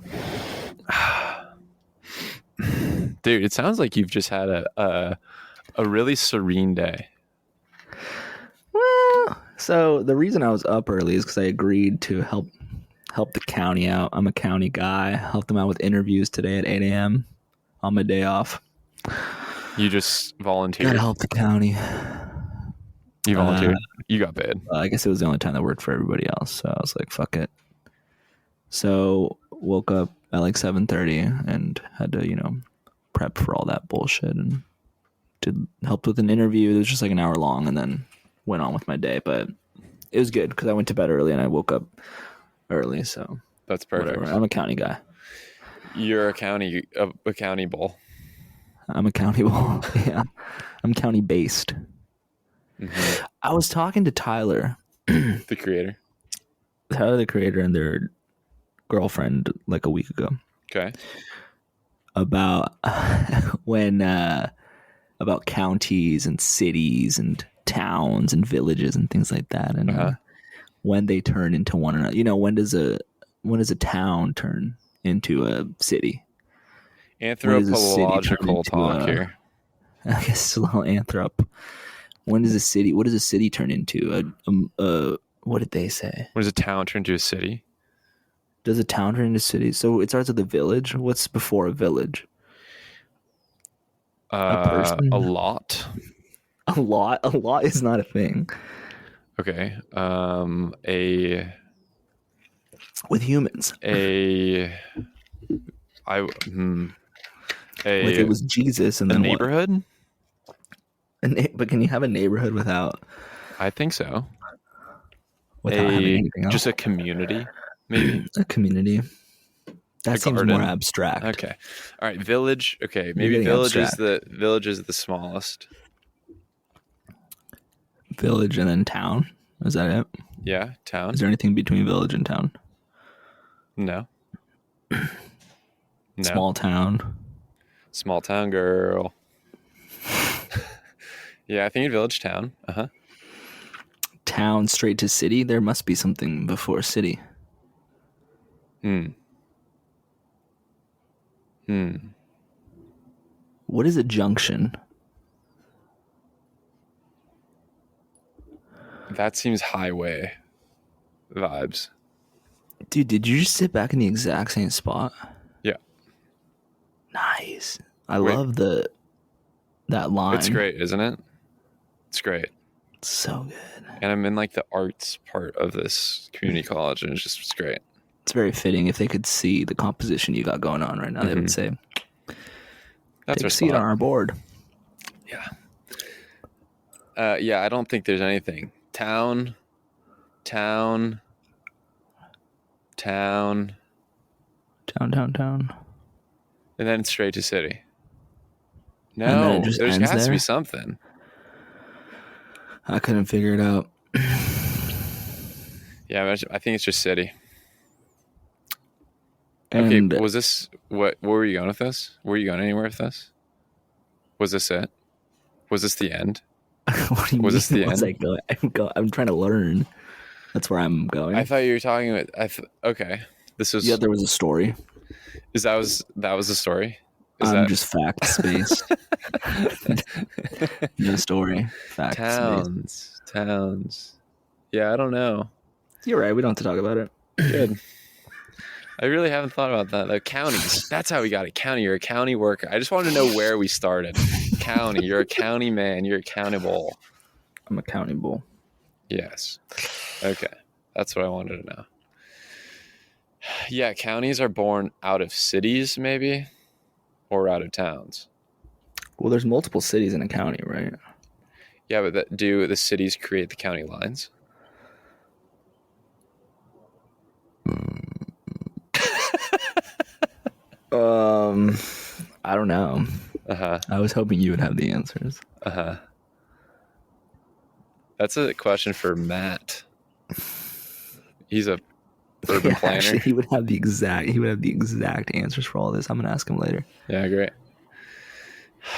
[SPEAKER 2] Dude, it sounds like you've just had a really serene day.
[SPEAKER 1] Well, so the reason I was up early is because I agreed to help the county out. I'm a county guy. Helped them out with interviews today at 8 a.m. on my day off.
[SPEAKER 2] You just volunteered.
[SPEAKER 1] Gotta help the county.
[SPEAKER 2] You volunteered. You got paid.
[SPEAKER 1] I guess it was the only time that worked for everybody else, so I was like, fuck it. So woke up at like 7:30 and had to, prep for all that bullshit and helped with an interview. It was just like an hour long and then went on with my day, but it was good because I went to bed early and I woke up early, so
[SPEAKER 2] That's perfect.
[SPEAKER 1] whatever. I'm a county guy.
[SPEAKER 2] You're a county bull.
[SPEAKER 1] I'm a county bull. Yeah, I'm county based.
[SPEAKER 2] Mm-hmm.
[SPEAKER 1] I was talking to Tyler,
[SPEAKER 2] The creator.
[SPEAKER 1] Tyler the creator, and their girlfriend like a week ago
[SPEAKER 2] Okay.
[SPEAKER 1] about about counties and cities and towns and villages and things like that, and when they turn into one another. When does a town turn into a city?
[SPEAKER 2] Anthropological talk here.
[SPEAKER 1] I guess a little anthrop. What does a city turn into? What did they say?
[SPEAKER 2] What does a town turn to a city?
[SPEAKER 1] Does a town turn into a city? So it starts with a village. What's before a village? A person?
[SPEAKER 2] A lot.
[SPEAKER 1] A lot? A lot is not a thing.
[SPEAKER 2] Okay.
[SPEAKER 1] With humans.
[SPEAKER 2] Like
[SPEAKER 1] it was Jesus and
[SPEAKER 2] a
[SPEAKER 1] then
[SPEAKER 2] neighborhood?
[SPEAKER 1] But can you have a neighborhood without?
[SPEAKER 2] I think so.
[SPEAKER 1] Without having anything else?
[SPEAKER 2] Just a community, maybe.
[SPEAKER 1] A community. That seems
[SPEAKER 2] garden.
[SPEAKER 1] more abstract.
[SPEAKER 2] Okay. All right. Village. Okay. Maybe village is the smallest.
[SPEAKER 1] Village and then town. Is that it?
[SPEAKER 2] Yeah. Town.
[SPEAKER 1] Is there anything between village and town?
[SPEAKER 2] No. No.
[SPEAKER 1] Small town.
[SPEAKER 2] Small town girl. Yeah, I think village town.
[SPEAKER 1] Town straight to city. There must be something before city. What is a junction?
[SPEAKER 2] That seems highway vibes.
[SPEAKER 1] Dude, did you just sit back in the exact same spot?
[SPEAKER 2] Yeah.
[SPEAKER 1] Nice. I love that line.
[SPEAKER 2] It's great, isn't it? It's great.
[SPEAKER 1] It's so good.
[SPEAKER 2] And I'm in like the arts part of this community college, and it's great.
[SPEAKER 1] It's very fitting. If they could see the composition you got going on right now, they would say,
[SPEAKER 2] "That's our
[SPEAKER 1] seat
[SPEAKER 2] spot."
[SPEAKER 1] on our board."
[SPEAKER 2] Yeah. Yeah, I don't think there's anything. Town.
[SPEAKER 1] Town.
[SPEAKER 2] And then straight to city.
[SPEAKER 1] And then
[SPEAKER 2] No,
[SPEAKER 1] it just
[SPEAKER 2] there
[SPEAKER 1] ends
[SPEAKER 2] has to
[SPEAKER 1] there?
[SPEAKER 2] be something.
[SPEAKER 1] I couldn't figure it out.
[SPEAKER 2] Yeah, I think it's just city.
[SPEAKER 1] And
[SPEAKER 2] okay, was this what? Where were you going with this? Were you going anywhere with this? Was this it? Was this the end?
[SPEAKER 1] what do you
[SPEAKER 2] Was
[SPEAKER 1] mean?
[SPEAKER 2] this the
[SPEAKER 1] Was
[SPEAKER 2] end?
[SPEAKER 1] I'm trying to learn. That's where I'm
[SPEAKER 2] I
[SPEAKER 1] going.
[SPEAKER 2] thought you were talking about. Okay, this was.
[SPEAKER 1] Yeah, there was a story.
[SPEAKER 2] That was the story?
[SPEAKER 1] I'm just facts based. No story. Facts based.
[SPEAKER 2] Towns. Yeah, I don't know.
[SPEAKER 1] You're right. We don't have to talk about it.
[SPEAKER 2] Good. I really haven't thought about that. The counties. That's how we got it. County. You're a county worker. I just wanted to know where we started. County. You're a county man. You're accountable.
[SPEAKER 1] I'm accountable.
[SPEAKER 2] Yes. Okay. That's what I wanted to know. Yeah, counties are born out of cities, maybe, or out of towns.
[SPEAKER 1] Well, there's multiple cities in a county, right?
[SPEAKER 2] Yeah, but do the cities create the county lines?
[SPEAKER 1] I don't know. I was hoping you would have the answers.
[SPEAKER 2] That's a question for Matt. He's a urban planner.
[SPEAKER 1] Actually, he would have the exact answers for all this. I'm gonna ask him later.
[SPEAKER 2] Yeah, great.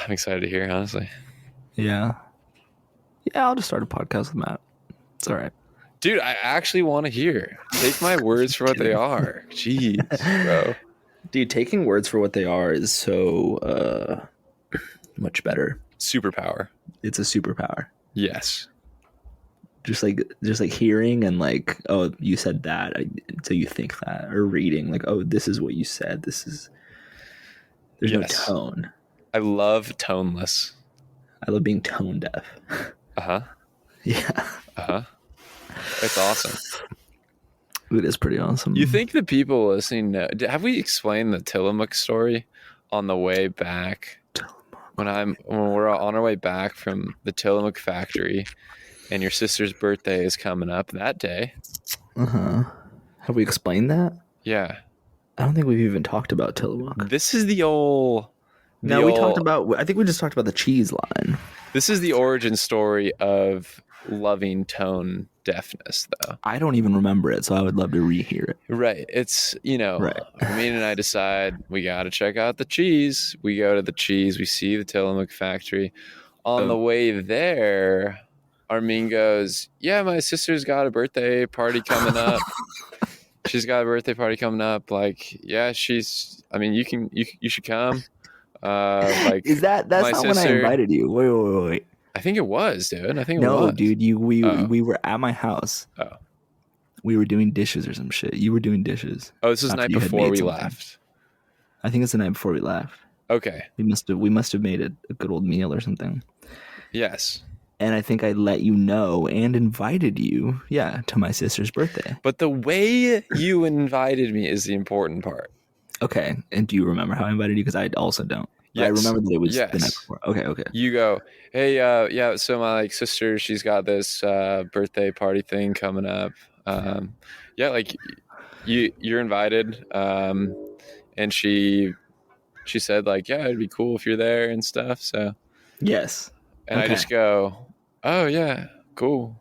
[SPEAKER 2] I'm excited to hear, honestly.
[SPEAKER 1] Yeah, I'll just start a podcast with Matt. It's all right.
[SPEAKER 2] Dude, I actually want to hear. Take my words for what they are. Jeez, bro.
[SPEAKER 1] Dude, taking words for what they are is so much better.
[SPEAKER 2] Superpower.
[SPEAKER 1] It's a superpower.
[SPEAKER 2] Yes.
[SPEAKER 1] Just like hearing and like, oh, you said that, so you think that, or reading like, oh, this is what you said. There's no tone.
[SPEAKER 2] I love toneless.
[SPEAKER 1] I love being tone deaf. Yeah.
[SPEAKER 2] It's awesome.
[SPEAKER 1] It is pretty awesome.
[SPEAKER 2] You think the people listening know? Have we explained the Tillamook story on the way back? When we're on our way back from the Tillamook factory, and your sister's birthday is coming up that day.
[SPEAKER 1] Have we explained that?
[SPEAKER 2] Yeah.
[SPEAKER 1] I don't think we've even talked about Tillamook.
[SPEAKER 2] This is the old.
[SPEAKER 1] No, we talked about. I think we just talked about the cheese line.
[SPEAKER 2] This is the origin story of loving tone deafness, though.
[SPEAKER 1] I don't even remember it, so I would love to rehear it.
[SPEAKER 2] Right. It's,
[SPEAKER 1] Right.
[SPEAKER 2] Armin and I decide we got to check out the cheese. We go to the cheese. We see the Tillamook factory. On the way there, Armin goes, yeah, my sister's got a birthday party coming up. She's got a birthday party coming up. Like, yeah, you should come.
[SPEAKER 1] Is that's not when I invited you? Wait.
[SPEAKER 2] I think it was, dude. I think
[SPEAKER 1] it was.
[SPEAKER 2] No,
[SPEAKER 1] dude, we were at my house.
[SPEAKER 2] Oh.
[SPEAKER 1] We were doing dishes or some shit. You were doing dishes.
[SPEAKER 2] Oh, this was the night before we left.
[SPEAKER 1] I think it's the night before we left.
[SPEAKER 2] Okay.
[SPEAKER 1] We must have made a good old meal or something.
[SPEAKER 2] Yes.
[SPEAKER 1] And I think I let you know and invited you, to my sister's birthday.
[SPEAKER 2] But the way you invited me is the important part.
[SPEAKER 1] Okay. And do you remember how I invited you? Because I also don't. Yes. I remember that it was the night before. Okay.
[SPEAKER 2] You go, hey, so my sister, she's got this birthday party thing coming up. You're invited. And she said like, yeah, it'd be cool if you're there and stuff. So
[SPEAKER 1] yes.
[SPEAKER 2] And I just go, oh yeah, cool.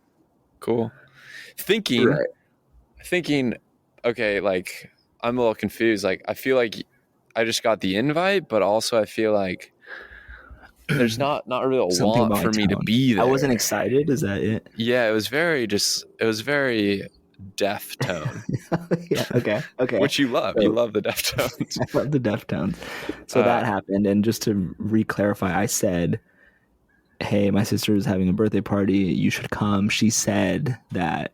[SPEAKER 2] Thinking, okay, like I'm a little confused. Like I feel like I just got the invite, but also I feel like there's not really a want for me to be there.
[SPEAKER 1] I wasn't excited. Is that it?
[SPEAKER 2] Yeah, it was very deaf tone.
[SPEAKER 1] Yeah. Okay.
[SPEAKER 2] Which you love. You love the deaf tones.
[SPEAKER 1] I love the deaf tones. So that happened, and just to re-clarify, I said, hey, my sister is having a birthday party. You should come. She said that.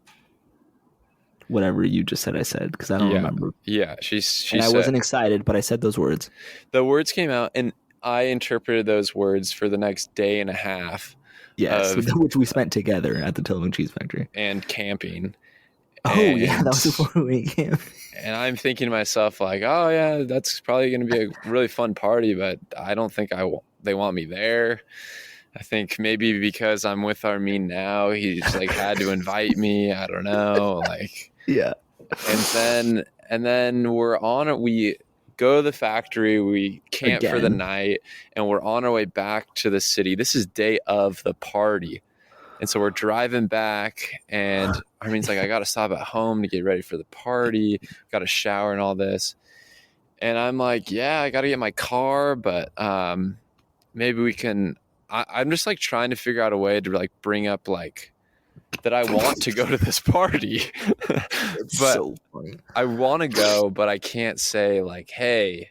[SPEAKER 1] Whatever you just said, I said, because I don't remember.
[SPEAKER 2] Yeah, she
[SPEAKER 1] and I wasn't excited, but I said those words.
[SPEAKER 2] The words came out, and I interpreted those words for the next day and a half.
[SPEAKER 1] Yes, which we spent together at the Tillamook Cheese Factory.
[SPEAKER 2] And camping.
[SPEAKER 1] That was before we went camping.
[SPEAKER 2] And I'm thinking to myself, like, oh, yeah, that's probably going to be a really fun party, but I don't think they want me there. I think maybe because I'm with Armin now, he's like had to invite me. I don't know. Like,
[SPEAKER 1] yeah.
[SPEAKER 2] And then we go to the factory, we camp for the night, and we're on our way back to the city. This is day of the party. And so we're driving back, and Armin's like, I got to stop at home to get ready for the party. Got to shower and all this. And I'm like, yeah, I got to get my car, but maybe we can. I'm just like trying to figure out a way to like bring up like that I want to go to this party. But
[SPEAKER 1] so funny.
[SPEAKER 2] I want to go, but I can't say like, hey,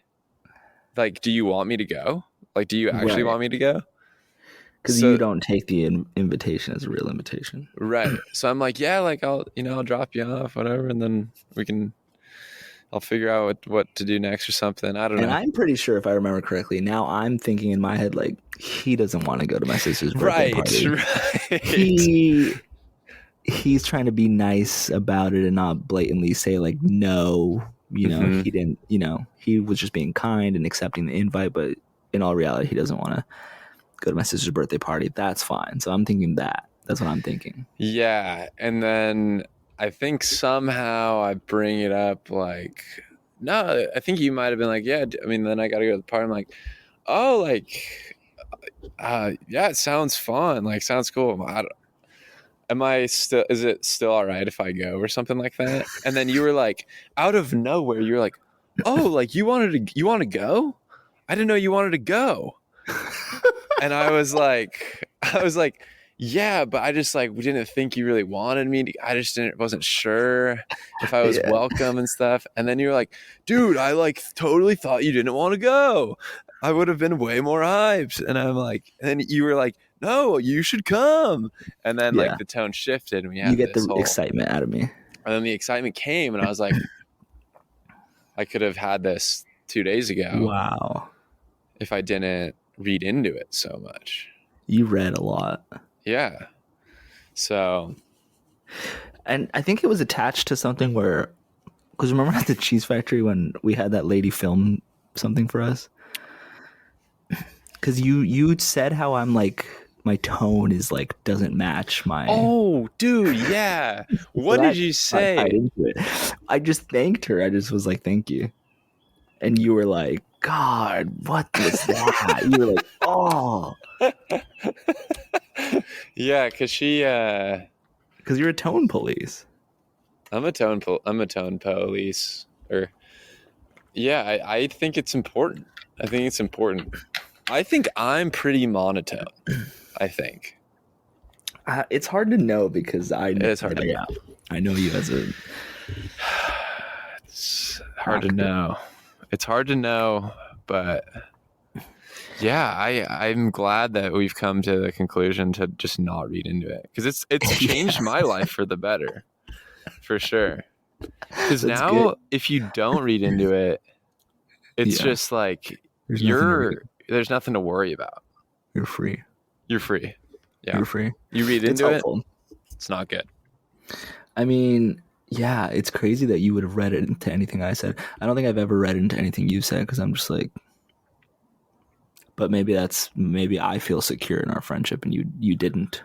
[SPEAKER 2] like, do you want me to go? Like, do you actually want me to go?
[SPEAKER 3] Because you don't take the invitation as a real invitation.
[SPEAKER 2] Right. So I'm like, yeah, like I'll drop you off, whatever. And then I'll figure out what to do next or something. I don't know.
[SPEAKER 3] And I'm pretty sure if I remember correctly, now I'm thinking in my head, like, he doesn't want to go to my sister's birthday party.
[SPEAKER 2] Right.
[SPEAKER 3] He's trying to be nice about it and not blatantly say like, no, he didn't, he was just being kind and accepting the invite. But in all reality, he doesn't want to go to my sister's birthday party. That's fine. So I'm thinking that's what I'm thinking.
[SPEAKER 2] Yeah. And then I think somehow I bring it up like, no, I think you might have been like, yeah, I mean, then I got to go to the party. I'm like, oh, like, yeah, it sounds fun. Like, sounds cool. Is it still all right if I go or something like that? And then you were like, out of nowhere, you're like, oh, like you want to go? I didn't know you wanted to go. And I was like, yeah, but I just like, we didn't think you really wanted me to, I just wasn't sure if I was welcome and stuff. And then you were like, dude, I like totally thought you didn't want to go. I would have been way more hyped. And I'm like, and then you were like, no, you should come. And then like the tone shifted and we had
[SPEAKER 3] you get the excitement out of me.
[SPEAKER 2] And then the excitement came and I was like, I could have had this 2 days ago.
[SPEAKER 3] Wow.
[SPEAKER 2] If I didn't read into it so much.
[SPEAKER 3] You read a lot.
[SPEAKER 2] Yeah. So.
[SPEAKER 3] And I think it was attached to something where, because remember at the cheese factory when we had that lady film something for us? Because you said how I'm like, my tone is like, doesn't match my.
[SPEAKER 2] Oh, dude. Yeah. What did you say?
[SPEAKER 3] I just thanked her. I just was like, thank you. And you were like, God, what was that? You were like, oh.
[SPEAKER 2] Yeah, because she.
[SPEAKER 3] Because you're a tone police.
[SPEAKER 2] I'm a tone police. Or, yeah, I think it's important. I think I'm pretty monotone. I think.
[SPEAKER 3] It's hard to know because
[SPEAKER 2] It's hard to know.
[SPEAKER 3] I know you as a.
[SPEAKER 2] It's hard to know. It's hard to know, but yeah, I'm glad that we've come to the conclusion to just not read into it because it's changed my life for the better, for sure. Because now, good. If you don't read into it, it's just like there's nothing to worry about.
[SPEAKER 3] You're free.
[SPEAKER 2] Yeah,
[SPEAKER 3] you're free.
[SPEAKER 2] You read into it. It's not good.
[SPEAKER 3] I mean. Yeah, it's crazy that you would have read it into anything I said. I don't think I've ever read into anything you said because I'm just like, but maybe I feel secure in our friendship and you didn't.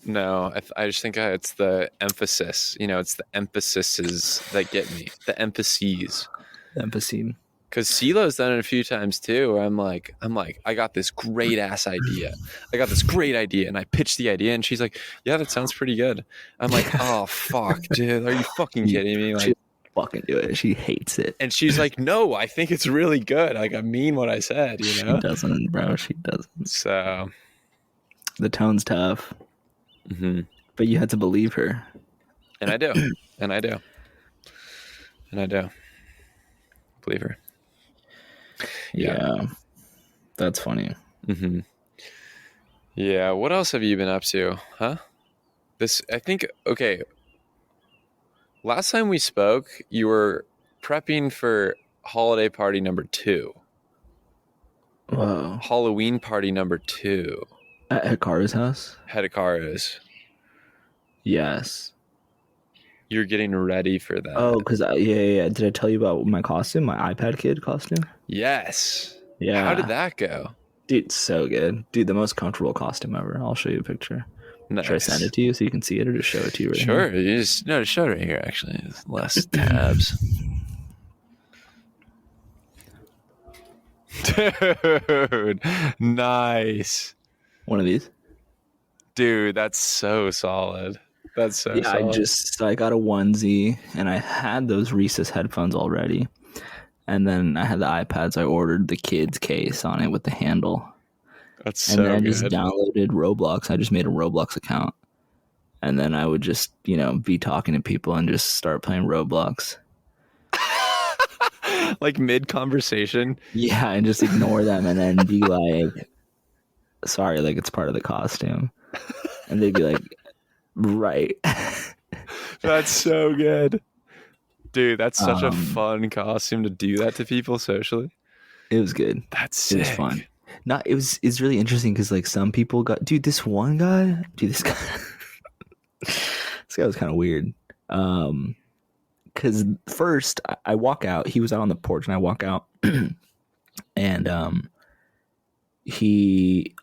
[SPEAKER 2] No, I just think it's the emphasis. It's the emphases that get me. The emphases.
[SPEAKER 3] Emphasis.
[SPEAKER 2] Because CeeLo's done it a few times too. Where I'm like, I got this great ass idea. And I pitched the idea, and she's like, "Yeah, that sounds pretty good." I'm like, "Oh fuck, dude, are you fucking kidding me?" Like,
[SPEAKER 3] she fucking do it. She hates it,
[SPEAKER 2] and she's like, "No, I think it's really good. Like, I mean what I said."
[SPEAKER 3] She doesn't, bro. She doesn't.
[SPEAKER 2] So,
[SPEAKER 3] the tone's tough, but you had to believe her,
[SPEAKER 2] and I do, believe her.
[SPEAKER 3] Yeah, that's funny.
[SPEAKER 2] Mm-hmm. Yeah, what else have you been up to, huh? Okay. Last time we spoke, you were prepping for holiday party number 2.
[SPEAKER 3] Whoa.
[SPEAKER 2] Halloween party number 2.
[SPEAKER 3] At Hikaru's house?
[SPEAKER 2] Hikaru's.
[SPEAKER 3] Yes.
[SPEAKER 2] You're getting ready for that.
[SPEAKER 3] Oh, because yeah. Did I tell you about my costume, my iPad kid costume?
[SPEAKER 2] Yes.
[SPEAKER 3] Yeah.
[SPEAKER 2] How did that go?
[SPEAKER 3] Dude, so good. Dude, the most comfortable costume ever. I'll show you a picture.
[SPEAKER 2] Nice.
[SPEAKER 3] Should I send it to you so you can see it, or just show it to you right
[SPEAKER 2] Sure.
[SPEAKER 3] here?
[SPEAKER 2] Just show it right here, actually. Less tabs. Dude, nice.
[SPEAKER 3] One of these?
[SPEAKER 2] Dude, that's so solid. That's so
[SPEAKER 3] Yeah,
[SPEAKER 2] solid.
[SPEAKER 3] I got a onesie, and I had those Reese's headphones already, and then I had the iPads. I ordered the kids case on it with the handle,
[SPEAKER 2] That's
[SPEAKER 3] and then
[SPEAKER 2] so
[SPEAKER 3] I just
[SPEAKER 2] good.
[SPEAKER 3] downloaded Roblox. I just made a Roblox account, and then I would just be talking to people and just start playing Roblox.
[SPEAKER 2] Like mid conversation.
[SPEAKER 3] Yeah, and just ignore them, and then be like, "Sorry, like it's part of the costume," and they'd be like, "Right."
[SPEAKER 2] That's so good. Dude, that's such a
[SPEAKER 3] Um,
[SPEAKER 2] fun costume to do that to people socially.
[SPEAKER 3] It was good.
[SPEAKER 2] That's sick.
[SPEAKER 3] It was fun. It's really interesting because like some people got this one guy. This guy this guy was kind of weird. Because first I walk out. He was out on the porch, and I walk out, and I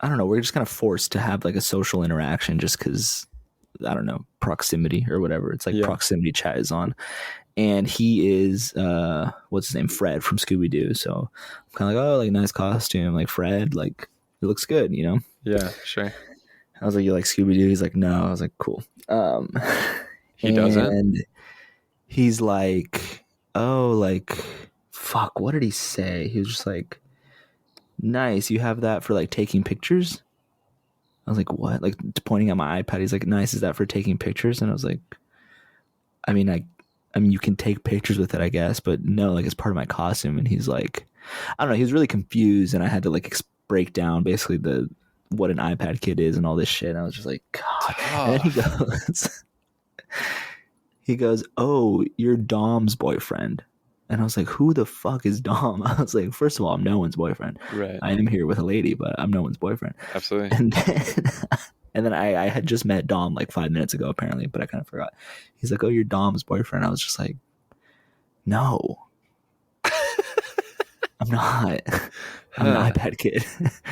[SPEAKER 3] don't know. We're just kind of forced to have like a social interaction just because I don't know, proximity or whatever. It's like proximity chat is on. And he is what's his name, Fred from Scooby-Doo. So I'm kind of like, oh, like nice costume, like Fred, like it looks good,
[SPEAKER 2] Yeah, sure.
[SPEAKER 3] I was like, you like Scooby-Doo? He's like, no. I was like, cool.
[SPEAKER 2] He doesn't.
[SPEAKER 3] And he's like, oh, like fuck, what did he say? He was just like, nice, you have that for like taking pictures? I was like, what? Like pointing at my iPad. He's like, nice, is that for taking pictures? And I was like, I mean, you can take pictures with it, I guess, but no, like it's part of my costume. And he's like, I don't know. He was really confused, and I had to like break down basically what an iPad kid is and all this shit. And I was just like, God. And then he goes, oh, you're Dom's boyfriend. And I was like, who the fuck is Dom? I was like, first of all, I'm no one's boyfriend.
[SPEAKER 2] Right.
[SPEAKER 3] I am here with a lady, but I'm no one's boyfriend.
[SPEAKER 2] Absolutely.
[SPEAKER 3] And then I had just met Dom like 5 minutes ago, apparently, but I kind of forgot. He's like, oh, you're Dom's boyfriend. I was just like, no. I'm not. I'm an iPad kid.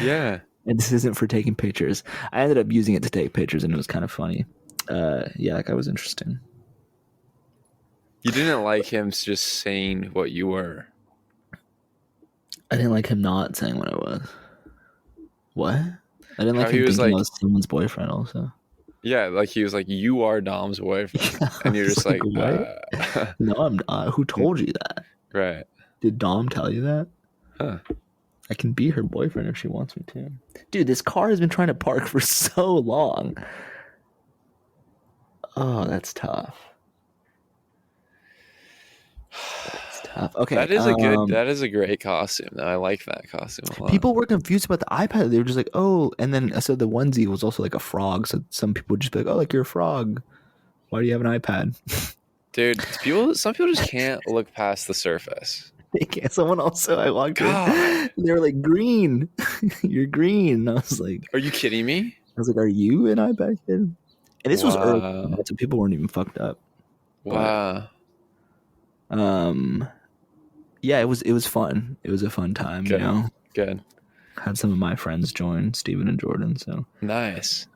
[SPEAKER 2] Yeah.
[SPEAKER 3] And this isn't for taking pictures. I ended up using it to take pictures, and it was kind of funny. Yeah, that guy was interesting.
[SPEAKER 2] You didn't like him just saying what you were.
[SPEAKER 3] I didn't like him not saying what I was. What? I didn't like
[SPEAKER 2] How he
[SPEAKER 3] him
[SPEAKER 2] was
[SPEAKER 3] thinking I
[SPEAKER 2] like-
[SPEAKER 3] was someone's boyfriend also.
[SPEAKER 2] Yeah, like he was like, you are Dom's boyfriend.
[SPEAKER 3] Yeah,
[SPEAKER 2] and you're
[SPEAKER 3] I was
[SPEAKER 2] just like,
[SPEAKER 3] what? No, I'm not. Who told you that?
[SPEAKER 2] Right.
[SPEAKER 3] Did Dom tell you that?
[SPEAKER 2] Huh.
[SPEAKER 3] I can be her boyfriend if she wants me to. Dude, this car has been trying to park for so long. Oh, that's tough. That's tough. Okay.
[SPEAKER 2] That is a great costume though. I like that costume a lot.
[SPEAKER 3] People were confused about the iPad. They were just like, oh, and then so the onesie was also like a frog. So some people would just be like, oh, like you're a frog. Why do you have an iPad?
[SPEAKER 2] Dude, some people just can't look past the surface.
[SPEAKER 3] They can't. Someone also, I walked
[SPEAKER 2] God.
[SPEAKER 3] in. They were like, green. You're green. And I was like,
[SPEAKER 2] Are you kidding me?
[SPEAKER 3] are you an iPad kid? And this was early,
[SPEAKER 2] Wow.
[SPEAKER 3] so people weren't even fucked up.
[SPEAKER 2] Wow.
[SPEAKER 3] Yeah, it was fun. It was a fun time,
[SPEAKER 2] Good. Good.
[SPEAKER 3] Had some of my friends join, Steven and Jordan, so
[SPEAKER 2] Nice.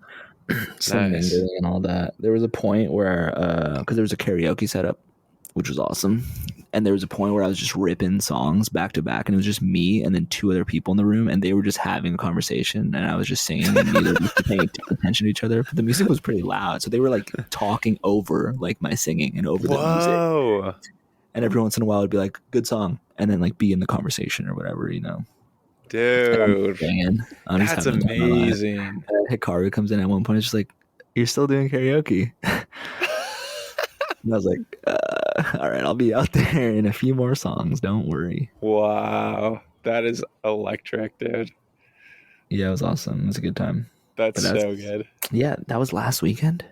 [SPEAKER 3] some
[SPEAKER 2] Nice.
[SPEAKER 3] mingling and all that. There was a point where because there was a karaoke setup, which was awesome. And there was a point where I was just ripping songs back to back, and it was just me and then 2 other people in the room, and they were just having a conversation, and I was just singing, and neither of us were paying attention to each other. But the music was pretty loud, so they were like talking over like my singing and over the music.
[SPEAKER 2] Whoa.
[SPEAKER 3] And every once in a while, it'd be like, "Good song," and then like be in the conversation or whatever,
[SPEAKER 2] Dude.
[SPEAKER 3] I'm just
[SPEAKER 2] That's
[SPEAKER 3] having the time of my life.
[SPEAKER 2] amazing.
[SPEAKER 3] And Hikaru comes in at one point. It's just like, "You're still doing karaoke." And I was like, all right, I'll be out there in a few more songs. Don't worry.
[SPEAKER 2] Wow. That is electric, dude.
[SPEAKER 3] Yeah, it was awesome. It was a good time.
[SPEAKER 2] That's
[SPEAKER 3] But
[SPEAKER 2] so good.
[SPEAKER 3] Yeah, that was last weekend.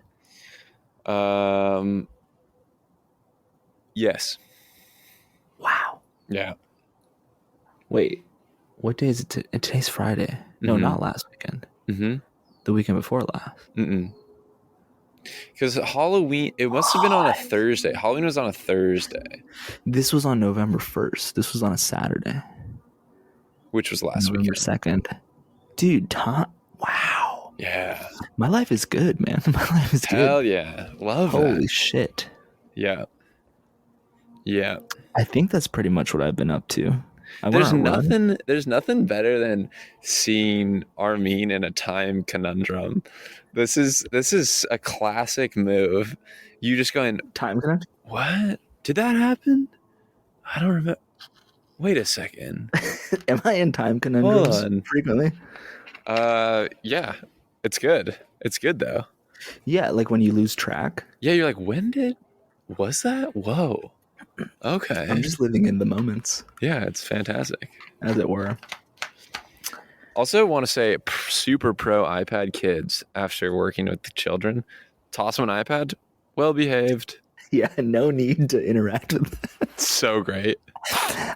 [SPEAKER 2] Yes.
[SPEAKER 3] Wow.
[SPEAKER 2] Yeah.
[SPEAKER 3] Wait, what day is it? Today's Friday. No,
[SPEAKER 2] Mhm.
[SPEAKER 3] not last weekend.
[SPEAKER 2] Mm-hmm.
[SPEAKER 3] The weekend before last.
[SPEAKER 2] Mm-mm. Because Halloween, it must have been on a Thursday. Halloween was on a Thursday,
[SPEAKER 3] This was on November 1st. This was on a Saturday.
[SPEAKER 2] which was last
[SPEAKER 3] November
[SPEAKER 2] weekend.
[SPEAKER 3] 2nd. Dude, wow.
[SPEAKER 2] Yeah.
[SPEAKER 3] My life is good, man. My life is good.
[SPEAKER 2] Hell yeah. Love
[SPEAKER 3] Holy
[SPEAKER 2] that.
[SPEAKER 3] shit.
[SPEAKER 2] Yeah. Yeah.
[SPEAKER 3] I think that's pretty much what I've been up to.
[SPEAKER 2] There's nothing better than seeing Armin in a time conundrum. This is a classic move. You just going,
[SPEAKER 3] Time conundrum?
[SPEAKER 2] what? Did that happen? I don't remember. Wait a second.
[SPEAKER 3] Am I in time conundrums frequently?
[SPEAKER 2] Yeah. It's good. It's good though.
[SPEAKER 3] Yeah, like when you lose track.
[SPEAKER 2] Yeah, you're like, was that? Whoa. Okay.
[SPEAKER 3] I'm just living in the moments.
[SPEAKER 2] Yeah, it's fantastic.
[SPEAKER 3] As it were.
[SPEAKER 2] Also want to say super pro iPad kids after working with the children. Toss them an iPad, well behaved.
[SPEAKER 3] Yeah, no need to interact with them.
[SPEAKER 2] So great.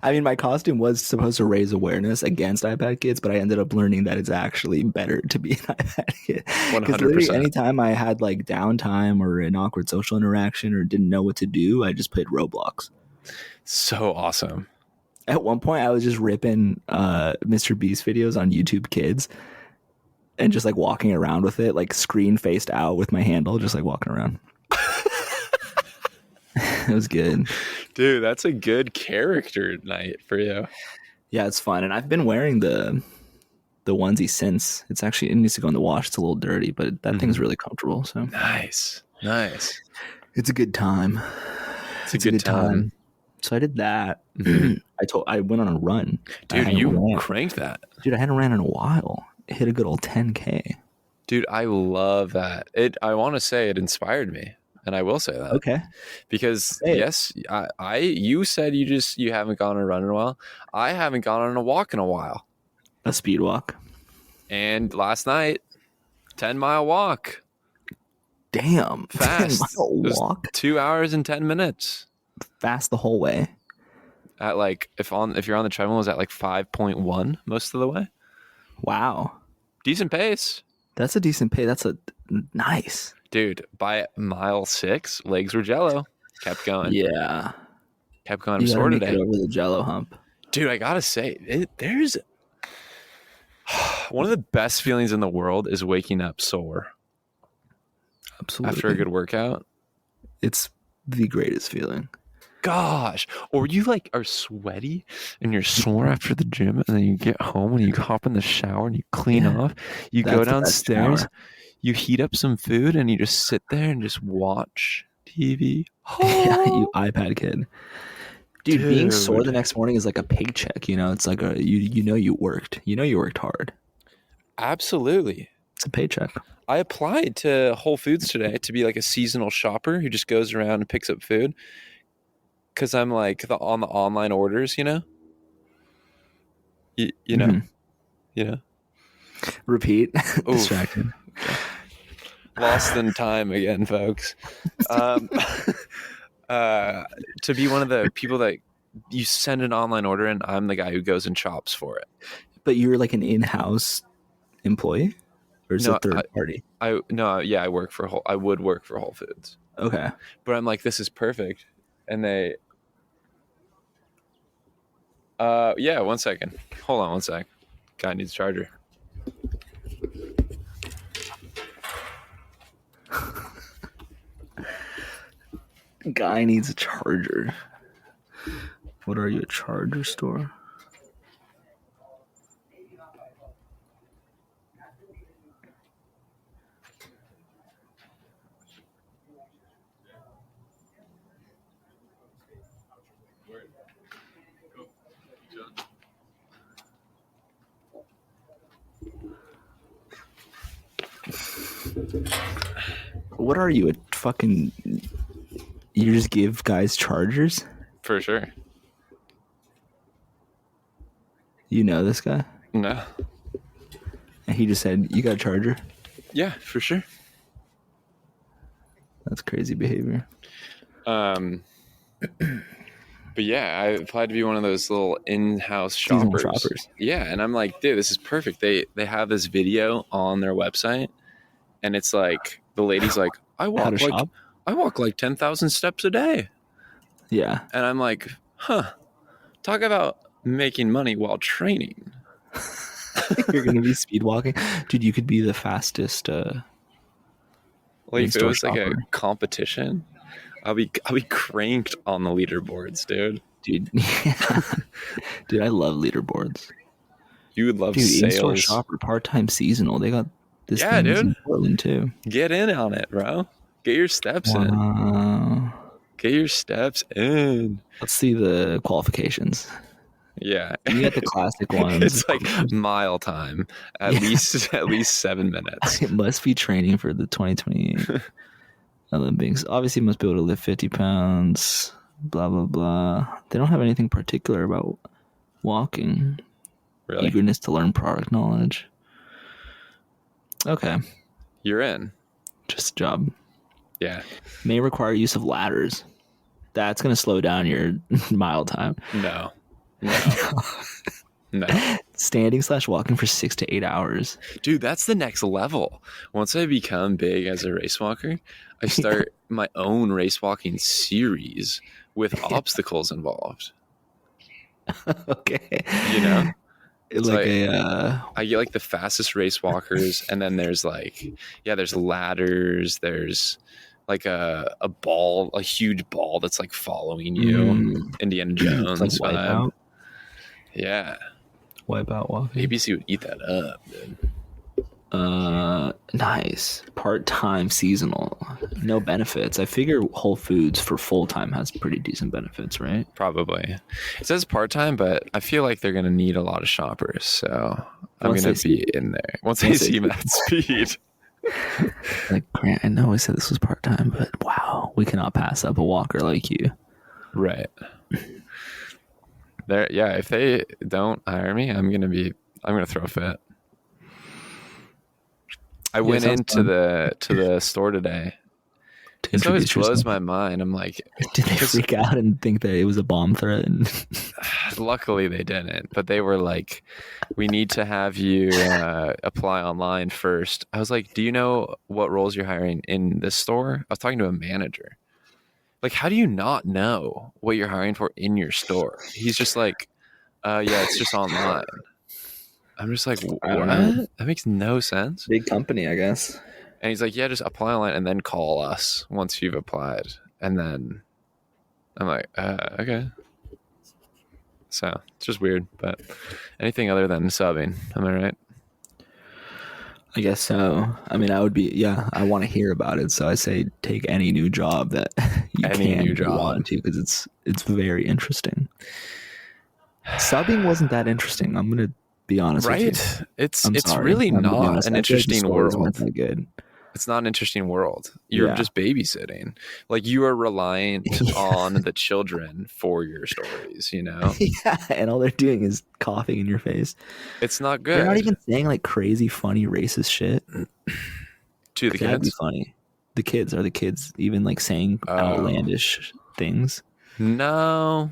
[SPEAKER 3] I mean, my costume was supposed to raise awareness against iPad kids, but I ended up learning that it's actually better to be an iPad kid.
[SPEAKER 2] 100%.
[SPEAKER 3] Anytime I had like downtime or an awkward social interaction or didn't know what to do, I just played Roblox.
[SPEAKER 2] So awesome.
[SPEAKER 3] At one point, I was just ripping Mr. Beast videos on YouTube Kids and just like walking around with it, like screen faced out with my handle, just like walking around. It was good.
[SPEAKER 2] Dude, that's a good character night for you.
[SPEAKER 3] Yeah, it's fun. And I've been wearing the onesie since. It needs to go in the wash. It's a little dirty, but that thing's really comfortable. So
[SPEAKER 2] nice.
[SPEAKER 3] It's a good time.
[SPEAKER 2] It's a good time.
[SPEAKER 3] So I did that. I went on a run.
[SPEAKER 2] Dude, you cranked that.
[SPEAKER 3] Dude, I hadn't ran in a while. It hit a good old 10K.
[SPEAKER 2] Dude, I love that. I want to say it inspired me. And I will say that.
[SPEAKER 3] Okay.
[SPEAKER 2] Because yes, you said you haven't gone on a run in a while. I haven't gone on a walk in a while.
[SPEAKER 3] A speed walk.
[SPEAKER 2] And last night, 10-mile walk.
[SPEAKER 3] Damn.
[SPEAKER 2] Fast.
[SPEAKER 3] 10-mile walk.
[SPEAKER 2] 2 hours and 10 minutes.
[SPEAKER 3] Fast the whole way.
[SPEAKER 2] At like if you're on the treadmill, it was at like 5.1 most of the way.
[SPEAKER 3] Wow.
[SPEAKER 2] Decent pace.
[SPEAKER 3] That's a decent pace. That's a nice.
[SPEAKER 2] Dude, by mile 6, legs were jello. Kept going.
[SPEAKER 3] Yeah.
[SPEAKER 2] Kept going. I'm sore today.
[SPEAKER 3] Over the jello hump.
[SPEAKER 2] Dude, I gotta say, there's one of the best feelings in the world is waking up sore.
[SPEAKER 3] Absolutely.
[SPEAKER 2] After a good workout.
[SPEAKER 3] It's the greatest feeling.
[SPEAKER 2] Gosh. Or you like are sweaty and you're sore after the gym and then you get home and you hop in the shower and you clean off. You go downstairs. You heat up some food and you just sit there and just watch TV.
[SPEAKER 3] Yeah, you iPad kid. Dude, being sore the next morning is like a paycheck, you know? It's like you worked. You know you worked hard.
[SPEAKER 2] Absolutely.
[SPEAKER 3] It's a paycheck.
[SPEAKER 2] I applied to Whole Foods today to be like a seasonal shopper who just goes around and picks up food. Because I'm like on the online orders, you know? You know?
[SPEAKER 3] Mm-hmm.
[SPEAKER 2] You know?
[SPEAKER 3] Repeat. Distracted.
[SPEAKER 2] Lost in time again, folks. To be one of the people that you send an online order and I'm the guy who goes and chops for it.
[SPEAKER 3] But you're like an in-house employee? Or is it third party?
[SPEAKER 2] I would work for Whole Foods.
[SPEAKER 3] Okay.
[SPEAKER 2] But I'm like, this is perfect. And they yeah, 1 second. Hold on 1 sec. Guy needs a charger.
[SPEAKER 3] Guy needs a charger. What are you, a charger store? What are you, a fucking... You just give guys chargers?
[SPEAKER 2] For sure.
[SPEAKER 3] You know this guy?
[SPEAKER 2] No.
[SPEAKER 3] And he just said, you got a charger?
[SPEAKER 2] Yeah, for sure.
[SPEAKER 3] That's crazy behavior.
[SPEAKER 2] But yeah, I applied to be one of those little in-house shoppers. Yeah, and I'm like, dude, this is perfect. They have this video on their website, and it's like the lady's like, I walk like 10,000 steps a day.
[SPEAKER 3] Yeah.
[SPEAKER 2] And I'm like, talk about making money while training.
[SPEAKER 3] You're gonna be speed walking, dude. You could be the fastest.
[SPEAKER 2] Like if it was like a competition, I'll be cranked on the leaderboards, dude.
[SPEAKER 3] dude. Dude, I love leaderboards.
[SPEAKER 2] You would love
[SPEAKER 3] Dude, in-store
[SPEAKER 2] sales.
[SPEAKER 3] shopper, part-time seasonal. They got this
[SPEAKER 2] Yeah,
[SPEAKER 3] thing
[SPEAKER 2] dude.
[SPEAKER 3] in Portland too.
[SPEAKER 2] Get in on it, bro. Get your steps in.
[SPEAKER 3] Wow.
[SPEAKER 2] Get your steps in.
[SPEAKER 3] Let's see the qualifications.
[SPEAKER 2] Yeah.
[SPEAKER 3] You got the classic ones.
[SPEAKER 2] It's like mile time. At least 7 minutes.
[SPEAKER 3] It must be training for the 2028 Olympics. Obviously, must be able to lift 50 pounds. Blah blah blah. They don't have anything particular about walking.
[SPEAKER 2] Really?
[SPEAKER 3] Eagerness to learn product knowledge. Okay.
[SPEAKER 2] You're in.
[SPEAKER 3] Just a job.
[SPEAKER 2] Yeah.
[SPEAKER 3] May require use of ladders. That's going to slow down your mile time.
[SPEAKER 2] No. No.
[SPEAKER 3] Standing / walking for 6 to 8 hours.
[SPEAKER 2] Dude, that's the next level. Once I become big as a race walker, I start my own race walking series with obstacles involved.
[SPEAKER 3] Okay.
[SPEAKER 2] You know?
[SPEAKER 3] It's
[SPEAKER 2] like
[SPEAKER 3] a
[SPEAKER 2] I get like the fastest race walkers, and then there's there's ladders, there's like a ball, a huge ball that's like following you. Indiana Jones.
[SPEAKER 3] like Wipeout.
[SPEAKER 2] Yeah.
[SPEAKER 3] Wipeout walking.
[SPEAKER 2] ABC would eat that up, dude.
[SPEAKER 3] Nice. Part-time seasonal. No benefits. I figure Whole Foods for full-time has pretty decent benefits, right?
[SPEAKER 2] Probably. It says part-time, but I feel like they're going to need a lot of shoppers. So I'm
[SPEAKER 3] Once
[SPEAKER 2] going
[SPEAKER 3] they
[SPEAKER 2] to be in there. Once they see that speed.
[SPEAKER 3] Like, Grant, I know we said this was part-time, but wow, we cannot pass up a walker like you.
[SPEAKER 2] Right. Yeah, if they don't hire me, I'm going to throw a fit. I went into the store today. It always blows my mind. I'm like,
[SPEAKER 3] did they freak out and think that it was a bomb threat?
[SPEAKER 2] Luckily, they didn't. But they were like, "We need to have you apply online first." I was like, "Do you know what roles you're hiring in this store?" I was talking to a manager. Like, how do you not know what you're hiring for in your store? He's just like, "Yeah, it's just online." I'm just like, what? That makes no sense.
[SPEAKER 3] Big company, I guess.
[SPEAKER 2] And he's like, yeah, just apply online and then call us once you've applied. And then I'm like, okay. So it's just weird. But anything other than subbing, am I right?
[SPEAKER 3] I guess so. I mean, I want to hear about it. So I say take any new job that you want to, because it's very interesting. Subbing wasn't that interesting. I'm going to be honest with you.
[SPEAKER 2] It's really not an interesting world.
[SPEAKER 3] That good.
[SPEAKER 2] It's not an interesting world. You're just babysitting. Like, you are reliant on the children for your stories, you know?
[SPEAKER 3] Yeah, and all they're doing is coughing in your face.
[SPEAKER 2] It's not good.
[SPEAKER 3] They're not even saying like crazy, funny, racist shit.
[SPEAKER 2] To the kids?
[SPEAKER 3] That'd be funny. The kids even like saying outlandish things?
[SPEAKER 2] No.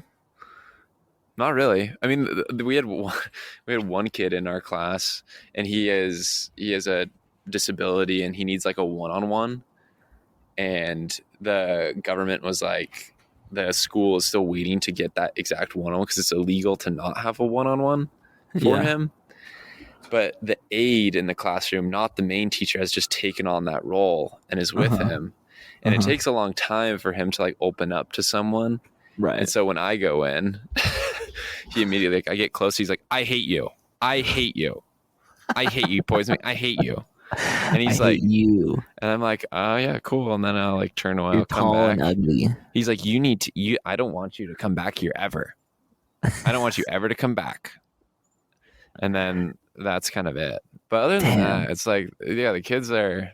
[SPEAKER 2] Not really. I mean, we had one kid in our class, and he has a disability, and he needs like a one-on-one, and the government was like, the school is still waiting to get that exact one-on-one because it's illegal to not have a one-on-one for him. But the aide in the classroom, not the main teacher, has just taken on that role and is with him, and it takes a long time for him to like open up to someone.
[SPEAKER 3] Right.
[SPEAKER 2] And so when I go in, he immediately, I get close. He's like, I hate you. I hate you. I hate you. Poison me. I hate you. And he's like,
[SPEAKER 3] you.
[SPEAKER 2] And I'm like, oh yeah, cool. And then I'll like turn away.
[SPEAKER 3] You're
[SPEAKER 2] I'll come
[SPEAKER 3] tall
[SPEAKER 2] back.
[SPEAKER 3] and ugly.
[SPEAKER 2] He's like, I don't want you to come back here ever. I don't want you ever to come back. And then that's kind of it. But other than that, it's like, yeah, the kids are,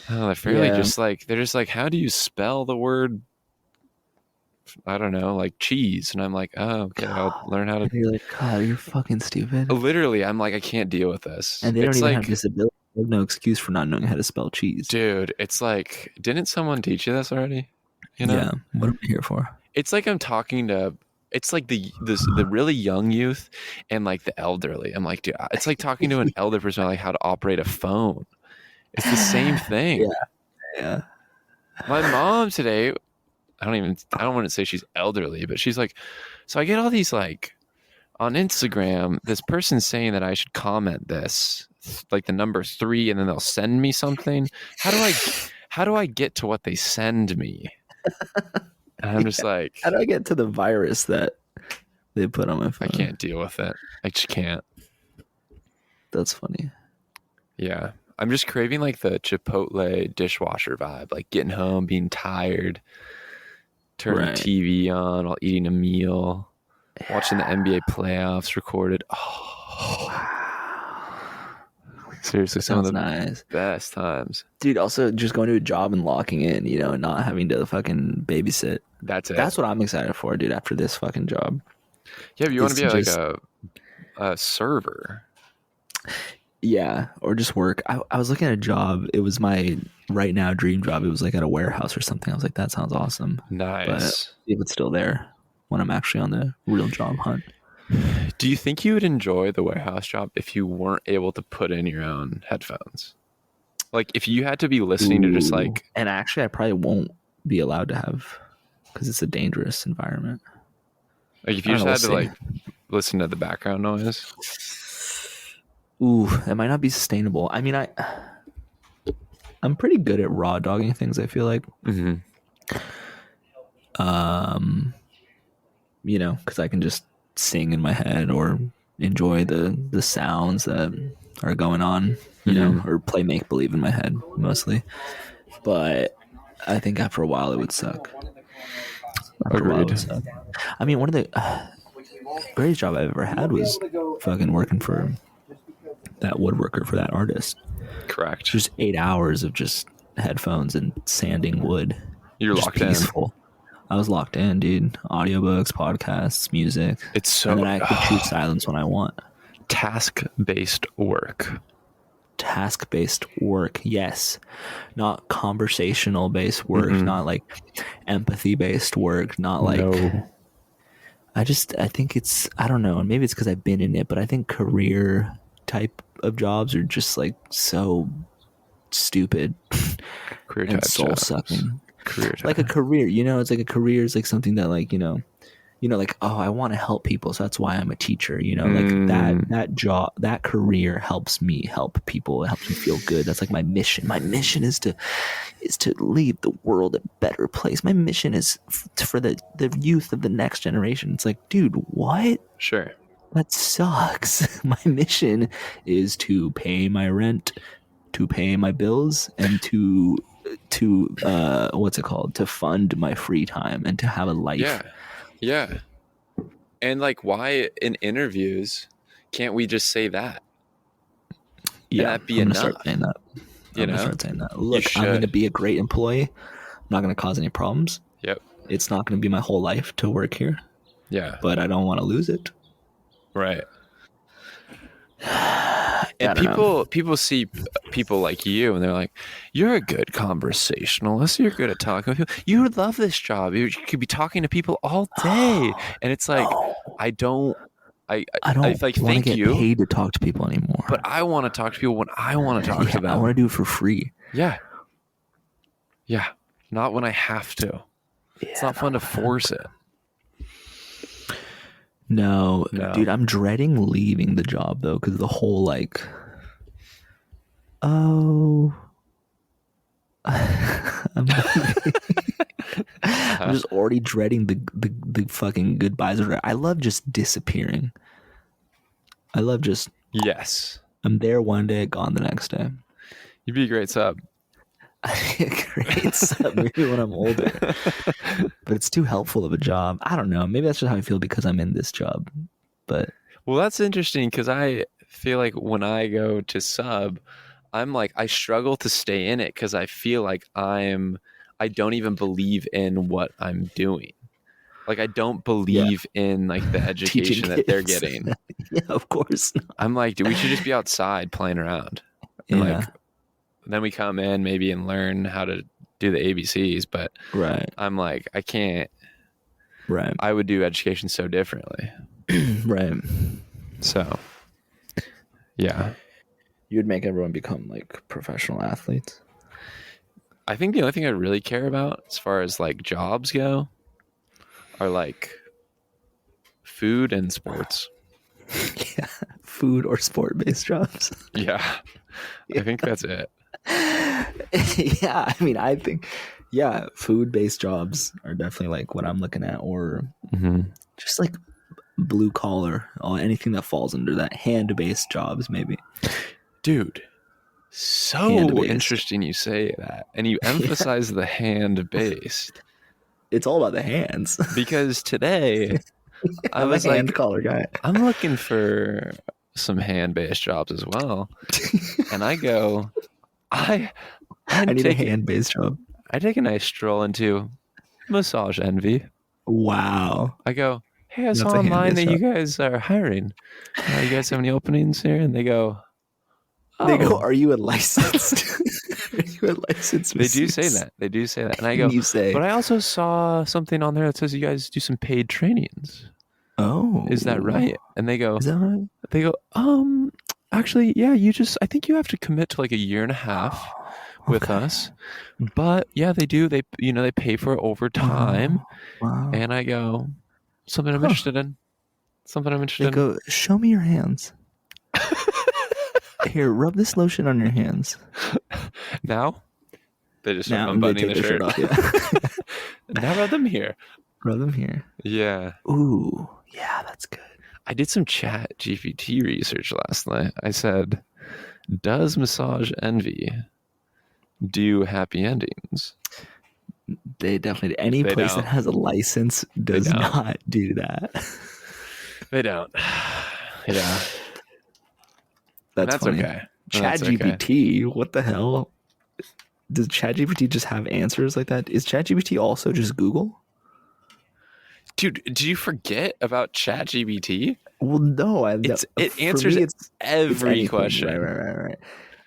[SPEAKER 2] they're fairly just like, they're just like, how do you spell the word? I don't know, like cheese. And I'm like, oh, okay, I'll learn how to.
[SPEAKER 3] You're like, God, you're fucking stupid.
[SPEAKER 2] Literally, I'm like, I can't deal with this.
[SPEAKER 3] And they don't even have disability. They have no excuse for not knowing how to spell cheese.
[SPEAKER 2] Dude, it's like, didn't someone teach you this already? You know?
[SPEAKER 3] Yeah. What am I here for?
[SPEAKER 2] It's like I'm talking to, it's like the really young youth and like the elderly. I'm like, dude, it's like talking to an elder person on like how to operate a phone. It's the same thing.
[SPEAKER 3] Yeah.
[SPEAKER 2] My mom today, I don't want to say she's elderly, but she's like, so I get all these like on Instagram, this person's saying that I should comment this, like the number 3, and then they'll send me something. How do I get to what they send me? And I'm just like,
[SPEAKER 3] how do I get to the virus that they put on my phone?
[SPEAKER 2] I can't deal with it. I just can't.
[SPEAKER 3] That's funny.
[SPEAKER 2] Yeah. I'm just craving like the Chipotle dishwasher vibe, like getting home, being tired, turning
[SPEAKER 3] Right.
[SPEAKER 2] TV on while eating a meal, watching the NBA playoffs recorded. Oh, seriously, some of
[SPEAKER 3] Sounds
[SPEAKER 2] the
[SPEAKER 3] nice.
[SPEAKER 2] best times.
[SPEAKER 3] Dude, also just going to a job and locking in, you know, and not having to fucking babysit.
[SPEAKER 2] That's it.
[SPEAKER 3] That's what I'm excited for, dude, after this fucking job.
[SPEAKER 2] Yeah, but you want
[SPEAKER 3] It's
[SPEAKER 2] to be like
[SPEAKER 3] just-
[SPEAKER 2] a server.
[SPEAKER 3] Yeah, or just work. I was looking at a job. It was my right now dream job. It was like at a warehouse or something. I was like, that sounds awesome.
[SPEAKER 2] Nice.
[SPEAKER 3] But if it's still there when I'm actually on the real job hunt.
[SPEAKER 2] Do you think you would enjoy the warehouse job if you weren't able to put in your own headphones? Like if you had to be listening to just like...
[SPEAKER 3] And actually, I probably won't be allowed to have, because it's a dangerous environment.
[SPEAKER 2] Like if you just had to like listen to the background noise.
[SPEAKER 3] Ooh, it might not be sustainable. I mean, I'm pretty good at raw dogging things, I feel like.
[SPEAKER 2] Mm-hmm.
[SPEAKER 3] You know, because I can just sing in my head or enjoy the sounds that are going on, you know, or play make believe in my head mostly. But I think after a while it would suck.
[SPEAKER 2] Agreed.
[SPEAKER 3] I mean, one of the greatest job I've ever had was fucking working for that woodworker for that artist.
[SPEAKER 2] Correct.
[SPEAKER 3] Just 8 hours of just headphones and sanding wood.
[SPEAKER 2] You're
[SPEAKER 3] just
[SPEAKER 2] locked
[SPEAKER 3] peaceful. I was locked in, dude. Audiobooks, podcasts, music.
[SPEAKER 2] It's so...
[SPEAKER 3] And then I could choose silence when I want.
[SPEAKER 2] Task-based work.
[SPEAKER 3] Task-based work, yes. Not conversational-based work, not like empathy-based work, not like...
[SPEAKER 2] No.
[SPEAKER 3] I think it's... I don't know, and maybe it's because I've been in it, but I think career type of jobs are just like so stupid
[SPEAKER 2] Career
[SPEAKER 3] and
[SPEAKER 2] type
[SPEAKER 3] soul-sucking.
[SPEAKER 2] Career type.
[SPEAKER 3] Like a career, you know, it's like a career is like something that like, you know, like, oh, I want to help people, so that's why I'm a teacher, you know, like that job, that career helps me help people. It helps me feel good. That's like my mission. My mission is to leave the world a better place. My mission is for the youth of the next generation. It's like, dude, what?
[SPEAKER 2] Sure.
[SPEAKER 3] That sucks. My mission is to pay my rent, to pay my bills, and to what's it called? To fund my free time and to have a life.
[SPEAKER 2] Yeah. And like, why in interviews can't we just say that?
[SPEAKER 3] Yeah,
[SPEAKER 2] and that be
[SPEAKER 3] I'm
[SPEAKER 2] enough?
[SPEAKER 3] gonna start saying that.
[SPEAKER 2] You know?
[SPEAKER 3] Start saying that. Look, I'm gonna be a great employee. I'm not gonna cause any problems.
[SPEAKER 2] Yep.
[SPEAKER 3] It's not gonna be my whole life to work here.
[SPEAKER 2] Yeah.
[SPEAKER 3] But I don't want to lose it.
[SPEAKER 2] Right. And people see people like you and they're like, you're a good conversationalist. You're good at talking with people. You would love this job. You could be talking to people all day. And it's like, I don't like
[SPEAKER 3] want to
[SPEAKER 2] thank
[SPEAKER 3] get
[SPEAKER 2] you.
[SPEAKER 3] paid to talk to people anymore.
[SPEAKER 2] But I want to talk to people when I want to talk to them.
[SPEAKER 3] I want to do it for free.
[SPEAKER 2] Yeah. Yeah. Not when I have to. It's not fun to force it.
[SPEAKER 3] No, dude, I'm dreading leaving the job though, because the whole like, I'm just already dreading the fucking goodbyes. I love just disappearing. I love just I'm there one day, gone the next day.
[SPEAKER 2] You'd be a great sub.
[SPEAKER 3] Great sub, maybe when I'm older. But it's too helpful of a job. I don't know. Maybe that's just how I feel because I'm in this job. But
[SPEAKER 2] well, that's interesting because I feel like when I go to sub, I'm like I struggle to stay in it because I feel like I don't even believe in what I'm doing. Like I don't believe in like the education that they're getting.
[SPEAKER 3] Yeah, of course not.
[SPEAKER 2] I'm like, dude, we should just be outside playing around. And like then we come in maybe and learn how to do the ABCs, but I'm like, I can't.
[SPEAKER 3] Right.
[SPEAKER 2] I would do education so differently.
[SPEAKER 3] Right.
[SPEAKER 2] So, yeah.
[SPEAKER 3] You'd make everyone become like professional athletes.
[SPEAKER 2] I think the only thing I really care about as far as like jobs go are like food and sports.
[SPEAKER 3] Yeah. Food or sport-based jobs.
[SPEAKER 2] Yeah. I think that's it.
[SPEAKER 3] Yeah, I mean, I think Yeah, food-based jobs are definitely like what I'm looking at, or just like blue collar, or anything that falls under that. Hand-based jobs, maybe.
[SPEAKER 2] Dude, so
[SPEAKER 3] Hand-based.
[SPEAKER 2] interesting you say that, and you emphasize the hand-based.
[SPEAKER 3] It's all about the hands.
[SPEAKER 2] Because today I
[SPEAKER 3] I'm
[SPEAKER 2] was
[SPEAKER 3] a hand
[SPEAKER 2] like,
[SPEAKER 3] collar guy.
[SPEAKER 2] I'm looking for some hand-based jobs as well, and I go, I
[SPEAKER 3] need a hand-based job.
[SPEAKER 2] I take a nice stroll into Massage Envy.
[SPEAKER 3] Wow.
[SPEAKER 2] I go, hey, I
[SPEAKER 3] That's
[SPEAKER 2] saw
[SPEAKER 3] a
[SPEAKER 2] online
[SPEAKER 3] hand-based
[SPEAKER 2] that you
[SPEAKER 3] job.
[SPEAKER 2] guys are hiring. You guys have any openings here? And they go,
[SPEAKER 3] They go,
[SPEAKER 2] "Oh."
[SPEAKER 3] are you a licensed? Are you a licensed
[SPEAKER 2] They do say
[SPEAKER 3] masseuse?
[SPEAKER 2] that. They do say that. And I go,
[SPEAKER 3] You say,
[SPEAKER 2] but I also saw something on there that says you guys do some paid trainings.
[SPEAKER 3] oh,
[SPEAKER 2] Is that right? And they go,
[SPEAKER 3] Is that right?
[SPEAKER 2] actually, yeah, I think you have to commit to like a year and a half with us. But yeah, they do. They pay for it over time.
[SPEAKER 3] Wow.
[SPEAKER 2] And I go, something I'm interested in. Something I'm interested
[SPEAKER 3] They
[SPEAKER 2] in.
[SPEAKER 3] go, show me your hands. Here, rub this lotion on your hands.
[SPEAKER 2] Now they just start
[SPEAKER 3] Now they
[SPEAKER 2] unbuttoning
[SPEAKER 3] take
[SPEAKER 2] the
[SPEAKER 3] their
[SPEAKER 2] shirt.
[SPEAKER 3] shirt off. Yeah.
[SPEAKER 2] Now rub them here.
[SPEAKER 3] Rub them here.
[SPEAKER 2] Yeah.
[SPEAKER 3] Ooh, yeah, that's good.
[SPEAKER 2] I did some chat GPT research last night. I said, does Massage Envy do happy endings?
[SPEAKER 3] They definitely, any
[SPEAKER 2] They
[SPEAKER 3] place
[SPEAKER 2] don't.
[SPEAKER 3] that has a license does
[SPEAKER 2] don't.
[SPEAKER 3] not do that.
[SPEAKER 2] They don't. Yeah.
[SPEAKER 3] That's funny.
[SPEAKER 2] okay.
[SPEAKER 3] Chat GPT, what the hell? Does Chat GPT just have answers like that? Is Chat GPT also just Google?
[SPEAKER 2] Dude, did you forget about chat GPT?
[SPEAKER 3] Well, no.
[SPEAKER 2] It answers every
[SPEAKER 3] anything.
[SPEAKER 2] question.
[SPEAKER 3] Right.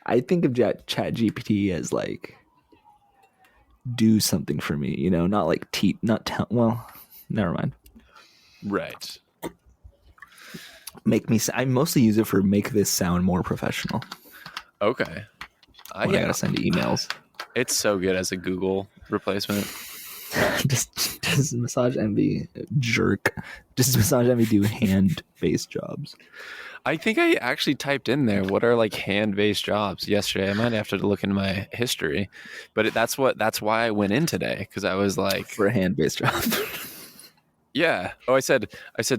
[SPEAKER 3] I think of Chat GPT as like, do something for me, not like well, never mind.
[SPEAKER 2] Right.
[SPEAKER 3] I mostly use it for make this sound more professional.
[SPEAKER 2] Okay.
[SPEAKER 3] I gotta send you emails.
[SPEAKER 2] It's so good as a Google replacement.
[SPEAKER 3] Does Massage Envy jerk? Does Massage Envy do hand-based jobs?
[SPEAKER 2] I think I actually typed in there what are like hand-based jobs yesterday. I might have to look into my history, but that's why I went in today, because I was like,
[SPEAKER 3] for a hand-based job.
[SPEAKER 2] Yeah. Oh, I said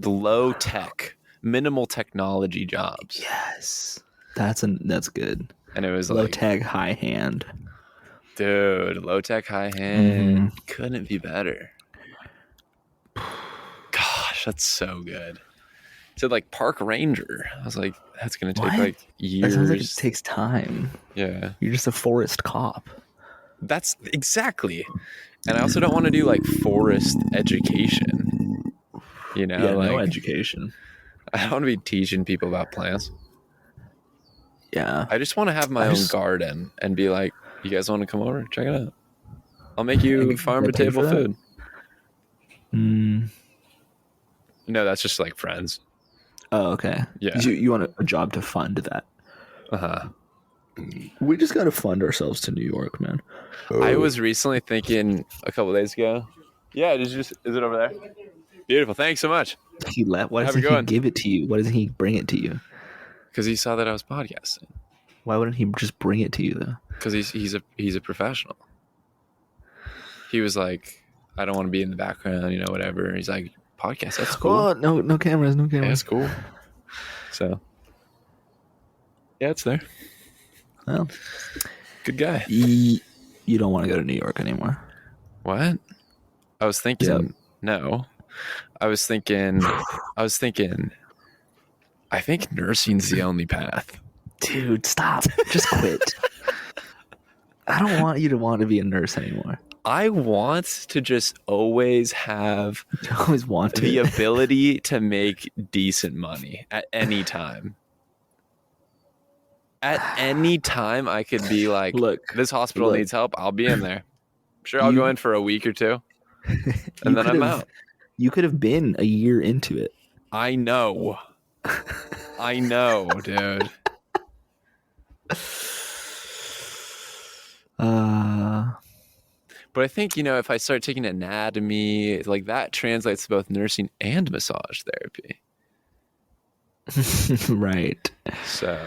[SPEAKER 2] low tech, minimal technology jobs.
[SPEAKER 3] Yes, that's good.
[SPEAKER 2] And it was
[SPEAKER 3] low
[SPEAKER 2] like
[SPEAKER 3] tech, high hand.
[SPEAKER 2] Dude, low tech, high hand couldn't be better. Gosh, that's so good. It said like park ranger. I was like, that's gonna take like years.
[SPEAKER 3] That sounds like it takes time.
[SPEAKER 2] Yeah,
[SPEAKER 3] you're just a forest cop.
[SPEAKER 2] That's exactly. And I also don't want to do like forest education.
[SPEAKER 3] Yeah,
[SPEAKER 2] like
[SPEAKER 3] no education.
[SPEAKER 2] I don't want to be teaching people about plants.
[SPEAKER 3] Yeah,
[SPEAKER 2] I just want to have my own garden and be like, you guys want to come over? Check it out. I'll make you farm to table food. No, that's just like friends.
[SPEAKER 3] Oh, okay.
[SPEAKER 2] Yeah.
[SPEAKER 3] You want a job to fund that? We just got to fund ourselves to New York, man.
[SPEAKER 2] I was recently thinking a couple days ago. Yeah, is it over there? Beautiful. Thanks so much.
[SPEAKER 3] He left. Why doesn't he give it to you? Why doesn't he bring it to you?
[SPEAKER 2] Because he saw that I was podcasting.
[SPEAKER 3] Why wouldn't he just bring it to you though?
[SPEAKER 2] Because he's a professional. He was like, I don't want to be in the background, whatever. He's like, podcast, that's cool.
[SPEAKER 3] Oh, no cameras.
[SPEAKER 2] Yeah, that's cool. So, yeah, it's there.
[SPEAKER 3] Well,
[SPEAKER 2] good guy.
[SPEAKER 3] You don't want to go to New York anymore.
[SPEAKER 2] What? I was thinking. No, I was thinking. I think nursing's the only path.
[SPEAKER 3] Dude, stop. Just quit. I don't want you to want to be a nurse anymore.
[SPEAKER 2] I want to just always have the ability to make decent money at any time. At any time, I could be like, look, this hospital needs help. I'll be in there. Sure, I'll go in for a week or two. And then I'm out.
[SPEAKER 3] You could have been a year into it.
[SPEAKER 2] I know. I know, dude. But I think, if I start taking anatomy, like that translates to both nursing and massage therapy.
[SPEAKER 3] Right.
[SPEAKER 2] So,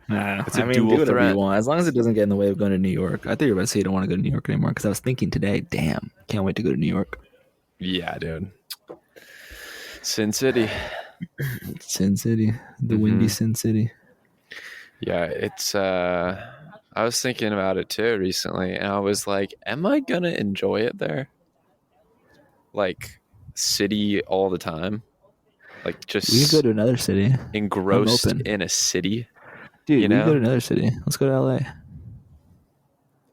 [SPEAKER 2] It's a
[SPEAKER 3] I mean,
[SPEAKER 2] dual
[SPEAKER 3] do whatever
[SPEAKER 2] threat.
[SPEAKER 3] you want, as long as it doesn't get in the way of going to New York. I thought you were about to say you don't want to go to New York anymore, because I was thinking today, damn, can't wait to go to New York.
[SPEAKER 2] Yeah, dude. Sin City.
[SPEAKER 3] Sin City, the windy Sin City.
[SPEAKER 2] Yeah, it's I was thinking about it too recently, and I was like, am I gonna enjoy it there? Like city all the time? Like just
[SPEAKER 3] We could go to another city.
[SPEAKER 2] engrossed
[SPEAKER 3] I'm open.
[SPEAKER 2] in a city?
[SPEAKER 3] Dude,
[SPEAKER 2] You
[SPEAKER 3] we could go
[SPEAKER 2] know?
[SPEAKER 3] to another city. Let's go to LA.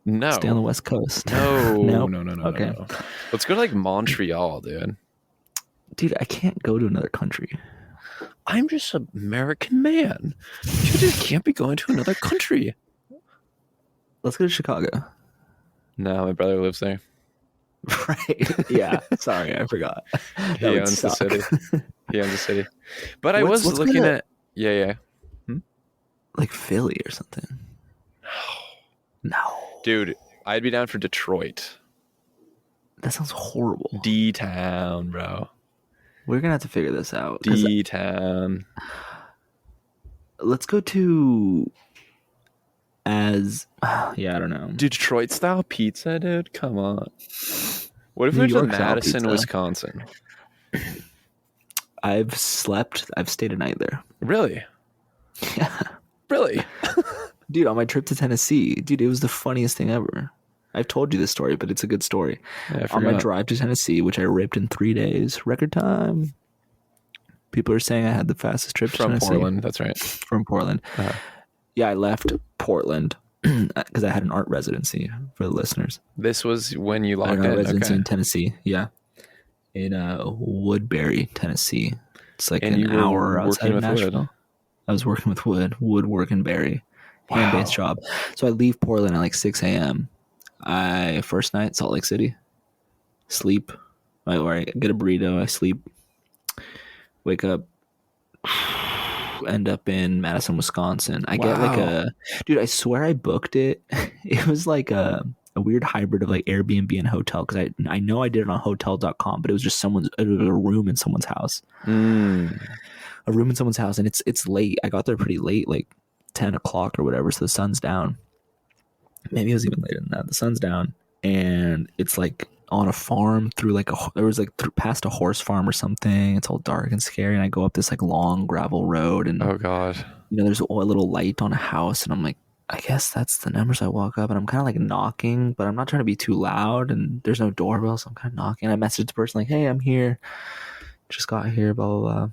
[SPEAKER 2] No.
[SPEAKER 3] Stay on the West Coast.
[SPEAKER 2] No,
[SPEAKER 3] Nope.
[SPEAKER 2] no.
[SPEAKER 3] Okay.
[SPEAKER 2] No. Let's go to like Montreal, dude.
[SPEAKER 3] Dude, I can't go to another country.
[SPEAKER 2] I'm just an American man. You just can't be going to another country.
[SPEAKER 3] Let's go to Chicago.
[SPEAKER 2] No, my brother lives there.
[SPEAKER 3] Right. Yeah. Sorry, I forgot.
[SPEAKER 2] He owns the city. He owns the city. But I was
[SPEAKER 3] Let's go
[SPEAKER 2] looking
[SPEAKER 3] to,
[SPEAKER 2] at yeah.
[SPEAKER 3] like Philly or something. No.
[SPEAKER 2] Dude, I'd be down for Detroit.
[SPEAKER 3] That sounds horrible.
[SPEAKER 2] D-Town, bro.
[SPEAKER 3] We're going to have to figure this out. 'Cause
[SPEAKER 2] D-Town.
[SPEAKER 3] let's go to I don't know.
[SPEAKER 2] Detroit style pizza, dude? Come on. What if
[SPEAKER 3] New
[SPEAKER 2] we went to
[SPEAKER 3] York style
[SPEAKER 2] Madison,
[SPEAKER 3] pizza.
[SPEAKER 2] Wisconsin?
[SPEAKER 3] I've stayed a night there.
[SPEAKER 2] Really?
[SPEAKER 3] Yeah.
[SPEAKER 2] Really?
[SPEAKER 3] Dude, on my trip to Tennessee, dude, it was the funniest thing ever. I've told you this story, but it's a good story.
[SPEAKER 2] Yeah, I
[SPEAKER 3] On my
[SPEAKER 2] forgot.
[SPEAKER 3] drive to Tennessee, which I ripped in 3 days, record time. People are saying I had the fastest trip to
[SPEAKER 2] From
[SPEAKER 3] Tennessee.
[SPEAKER 2] Portland, that's right.
[SPEAKER 3] From Portland.
[SPEAKER 2] Uh-huh.
[SPEAKER 3] Yeah, I left Portland because I had an art residency for the listeners.
[SPEAKER 2] This was when you
[SPEAKER 3] I had
[SPEAKER 2] logged
[SPEAKER 3] an art
[SPEAKER 2] in.
[SPEAKER 3] residency
[SPEAKER 2] Okay.
[SPEAKER 3] in Tennessee. Yeah, in Woodbury, Tennessee. It's like
[SPEAKER 2] And
[SPEAKER 3] an
[SPEAKER 2] you were
[SPEAKER 3] hour outside
[SPEAKER 2] working
[SPEAKER 3] of
[SPEAKER 2] with wood.
[SPEAKER 3] Nashville. I was working with woodwork and Barry, hand-based job. So I leave Portland at like 6 a.m. First night, Salt Lake City. Sleep. Or I get a burrito. I sleep. Wake up. End up in Madison, Wisconsin. I get like dude, I swear I booked it. It was like a weird hybrid of like Airbnb and hotel, because I know I did it on hotel.com, but it was just it was a room in someone's house. A room in someone's house, and it's late. I got there pretty late, like 10 o'clock or whatever, so the sun's down. Maybe it was even later than that. The sun's down, and it's like on a farm through like past a horse farm or something. It's all dark and scary, and I go up this like long gravel road, and
[SPEAKER 2] Oh, God.
[SPEAKER 3] there's a little light on a house, and I'm like, I guess that's the numbers. I walk up, and I'm kind of like knocking, but I'm not trying to be too loud, and there's no doorbell, so I'm kind of knocking. I message the person like, hey, I'm here, just got here, blah blah blah.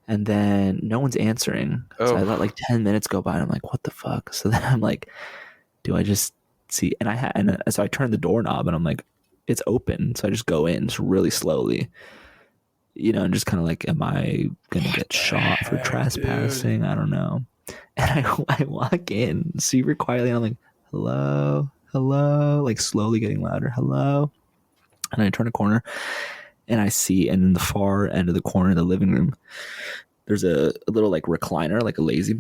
[SPEAKER 3] And then no one's answering. So I let like 10 minutes go by, and I'm like, what the fuck? So then I'm like, do I just see? And so I turn the doorknob, and I'm like, it's open. So I just go in just really slowly, and just kind of like, am I going to get shot for trespassing? Dude. I don't know. And I walk in super quietly, and I'm like, hello, like slowly getting louder. Hello. And I turn a corner, and I see, and in the far end of the corner of the living room, there's a little like recliner, like a lazy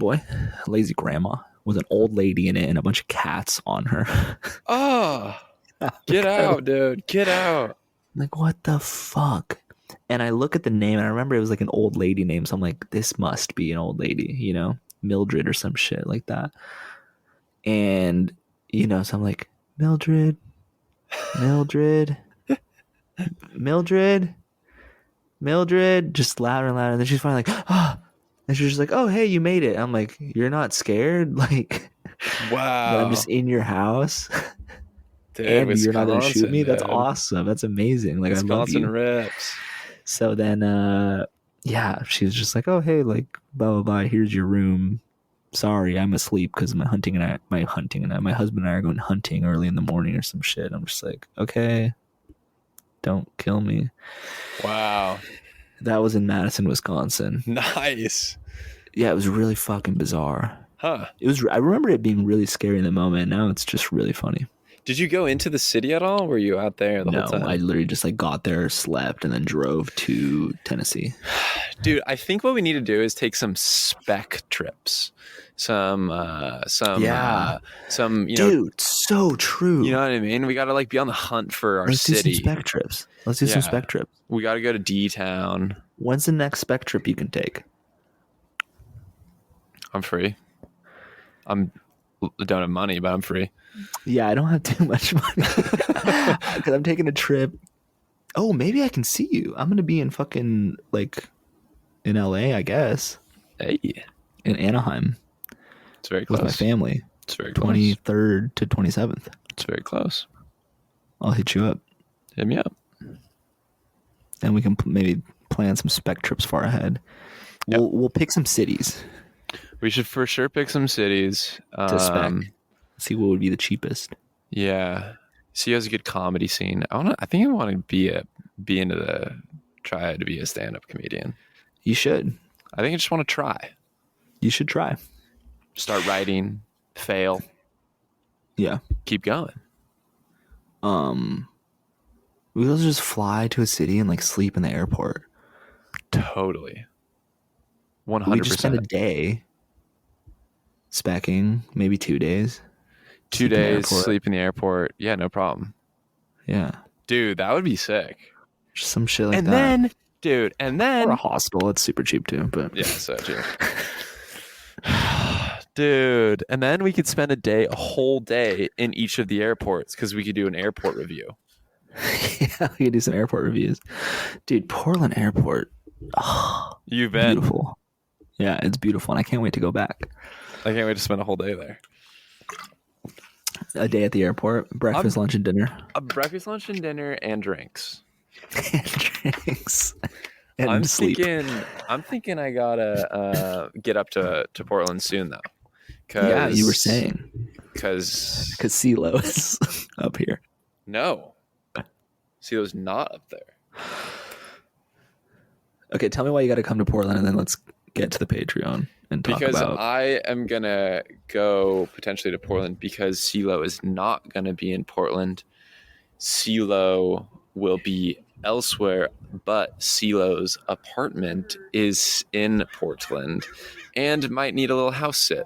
[SPEAKER 3] grandma with an old lady in it and a bunch of cats on her.
[SPEAKER 2] Oh, get out, dude. Get out.
[SPEAKER 3] I'm like, what the fuck? And I look at the name, and I remember it was like an old lady name. So I'm like, this must be an old lady, Mildred or some shit like that. And, so I'm like, Mildred, just louder and louder. And then she's finally like, oh, and she's just like, oh, hey, you made it. I'm like, you're not scared? Like,
[SPEAKER 2] wow.
[SPEAKER 3] I'm just in your house.
[SPEAKER 2] Dude,
[SPEAKER 3] and
[SPEAKER 2] Wisconsin,
[SPEAKER 3] you're not going to shoot me?
[SPEAKER 2] dude.
[SPEAKER 3] That's awesome. That's amazing. Like,
[SPEAKER 2] Wisconsin
[SPEAKER 3] I love you.
[SPEAKER 2] rips.
[SPEAKER 3] So then, she was just like, oh, hey, like, blah, blah, blah. Here's your room. Sorry, I'm asleep because my husband and I are going hunting early in the morning or some shit. I'm just like, okay, don't kill me.
[SPEAKER 2] Wow.
[SPEAKER 3] That was in Madison, Wisconsin.
[SPEAKER 2] Nice.
[SPEAKER 3] Yeah, it was really fucking bizarre.
[SPEAKER 2] Huh.
[SPEAKER 3] I remember it being really scary in the moment. Now it's just really funny.
[SPEAKER 2] Did you go into the city at all? Were you out there the whole time?
[SPEAKER 3] No, I literally just like got there, slept, and then drove to Tennessee.
[SPEAKER 2] Dude, I think what we need to do is take some spec trips. Some,
[SPEAKER 3] dude, so true.
[SPEAKER 2] You know what I mean? We got to like be on the hunt for our city.
[SPEAKER 3] Let's do some spec trips. Some spec trips.
[SPEAKER 2] We got to go to D-Town.
[SPEAKER 3] When's the next spec trip you can take?
[SPEAKER 2] I'm free. don't have money, but I'm free.
[SPEAKER 3] Yeah, I don't have too much money because I'm taking a trip. Oh, maybe I can see you. I'm gonna be in fucking like in LA, I guess.
[SPEAKER 2] Hey,
[SPEAKER 3] in Anaheim.
[SPEAKER 2] It's very close.
[SPEAKER 3] With my family.
[SPEAKER 2] It's very close.
[SPEAKER 3] 23rd to 27th.
[SPEAKER 2] It's very close.
[SPEAKER 3] I'll hit you up.
[SPEAKER 2] Hit me up.
[SPEAKER 3] And we can maybe plan some spec trips far ahead.
[SPEAKER 2] Yep.
[SPEAKER 3] We'll pick some cities.
[SPEAKER 2] We should for sure pick some cities.
[SPEAKER 3] To spec. See what would be the cheapest.
[SPEAKER 2] Yeah. See, has a good comedy scene. I think I want to try to be a stand-up comedian.
[SPEAKER 3] You should.
[SPEAKER 2] I think I just want to try.
[SPEAKER 3] You should try.
[SPEAKER 2] Start writing, fail.
[SPEAKER 3] Yeah.
[SPEAKER 2] Keep going.
[SPEAKER 3] We will just fly to a city and like sleep in the airport.
[SPEAKER 2] Totally. 100%.
[SPEAKER 3] We just spend a day specking, maybe 2 days.
[SPEAKER 2] 2 days, sleep in the airport. Yeah, no problem.
[SPEAKER 3] Yeah.
[SPEAKER 2] Dude, that would be sick.
[SPEAKER 3] Just some shit like
[SPEAKER 2] and
[SPEAKER 3] that.
[SPEAKER 2] And then
[SPEAKER 3] or a hostel. It's super cheap too, but
[SPEAKER 2] yeah, so cheap. Dude, and then we could spend a whole day in each of the airports because we could do an airport review.
[SPEAKER 3] Yeah, we could do some airport reviews. Dude, Portland Airport. Oh,
[SPEAKER 2] You've been.
[SPEAKER 3] Beautiful. Yeah, it's beautiful, and I can't wait to go back.
[SPEAKER 2] I can't wait to spend a whole day there.
[SPEAKER 3] A day at the airport, breakfast, lunch, and dinner.
[SPEAKER 2] A breakfast, lunch, and dinner, and drinks.
[SPEAKER 3] And drinks. And
[SPEAKER 2] I'm
[SPEAKER 3] sleep.
[SPEAKER 2] thinking I gotta get up to Portland soon though.
[SPEAKER 3] Yeah, you were saying.
[SPEAKER 2] Because
[SPEAKER 3] CeeLo is up here.
[SPEAKER 2] No. CeeLo's not up there.
[SPEAKER 3] Okay, tell me why you got to come to Portland, and then let's get to the Patreon and talk
[SPEAKER 2] because
[SPEAKER 3] about...
[SPEAKER 2] I am going to go potentially to Portland because CeeLo is not going to be in Portland. CeeLo will be elsewhere, but CeeLo's apartment is in Portland and might need a little house sit.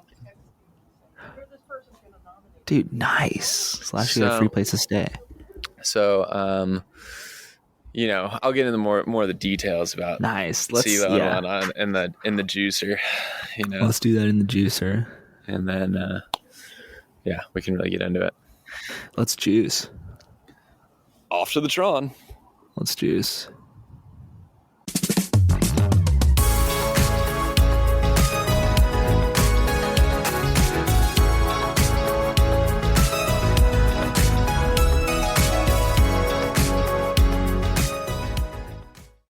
[SPEAKER 3] Dude, nice. / you got a free place to stay.
[SPEAKER 2] So, I'll get into more of the details about
[SPEAKER 3] nice.
[SPEAKER 2] CeeLo and in the juicer.
[SPEAKER 3] Let's do that in the juicer,
[SPEAKER 2] and then we can really get into it.
[SPEAKER 3] Let's juice.
[SPEAKER 2] Off to the Tron.
[SPEAKER 3] Let's juice.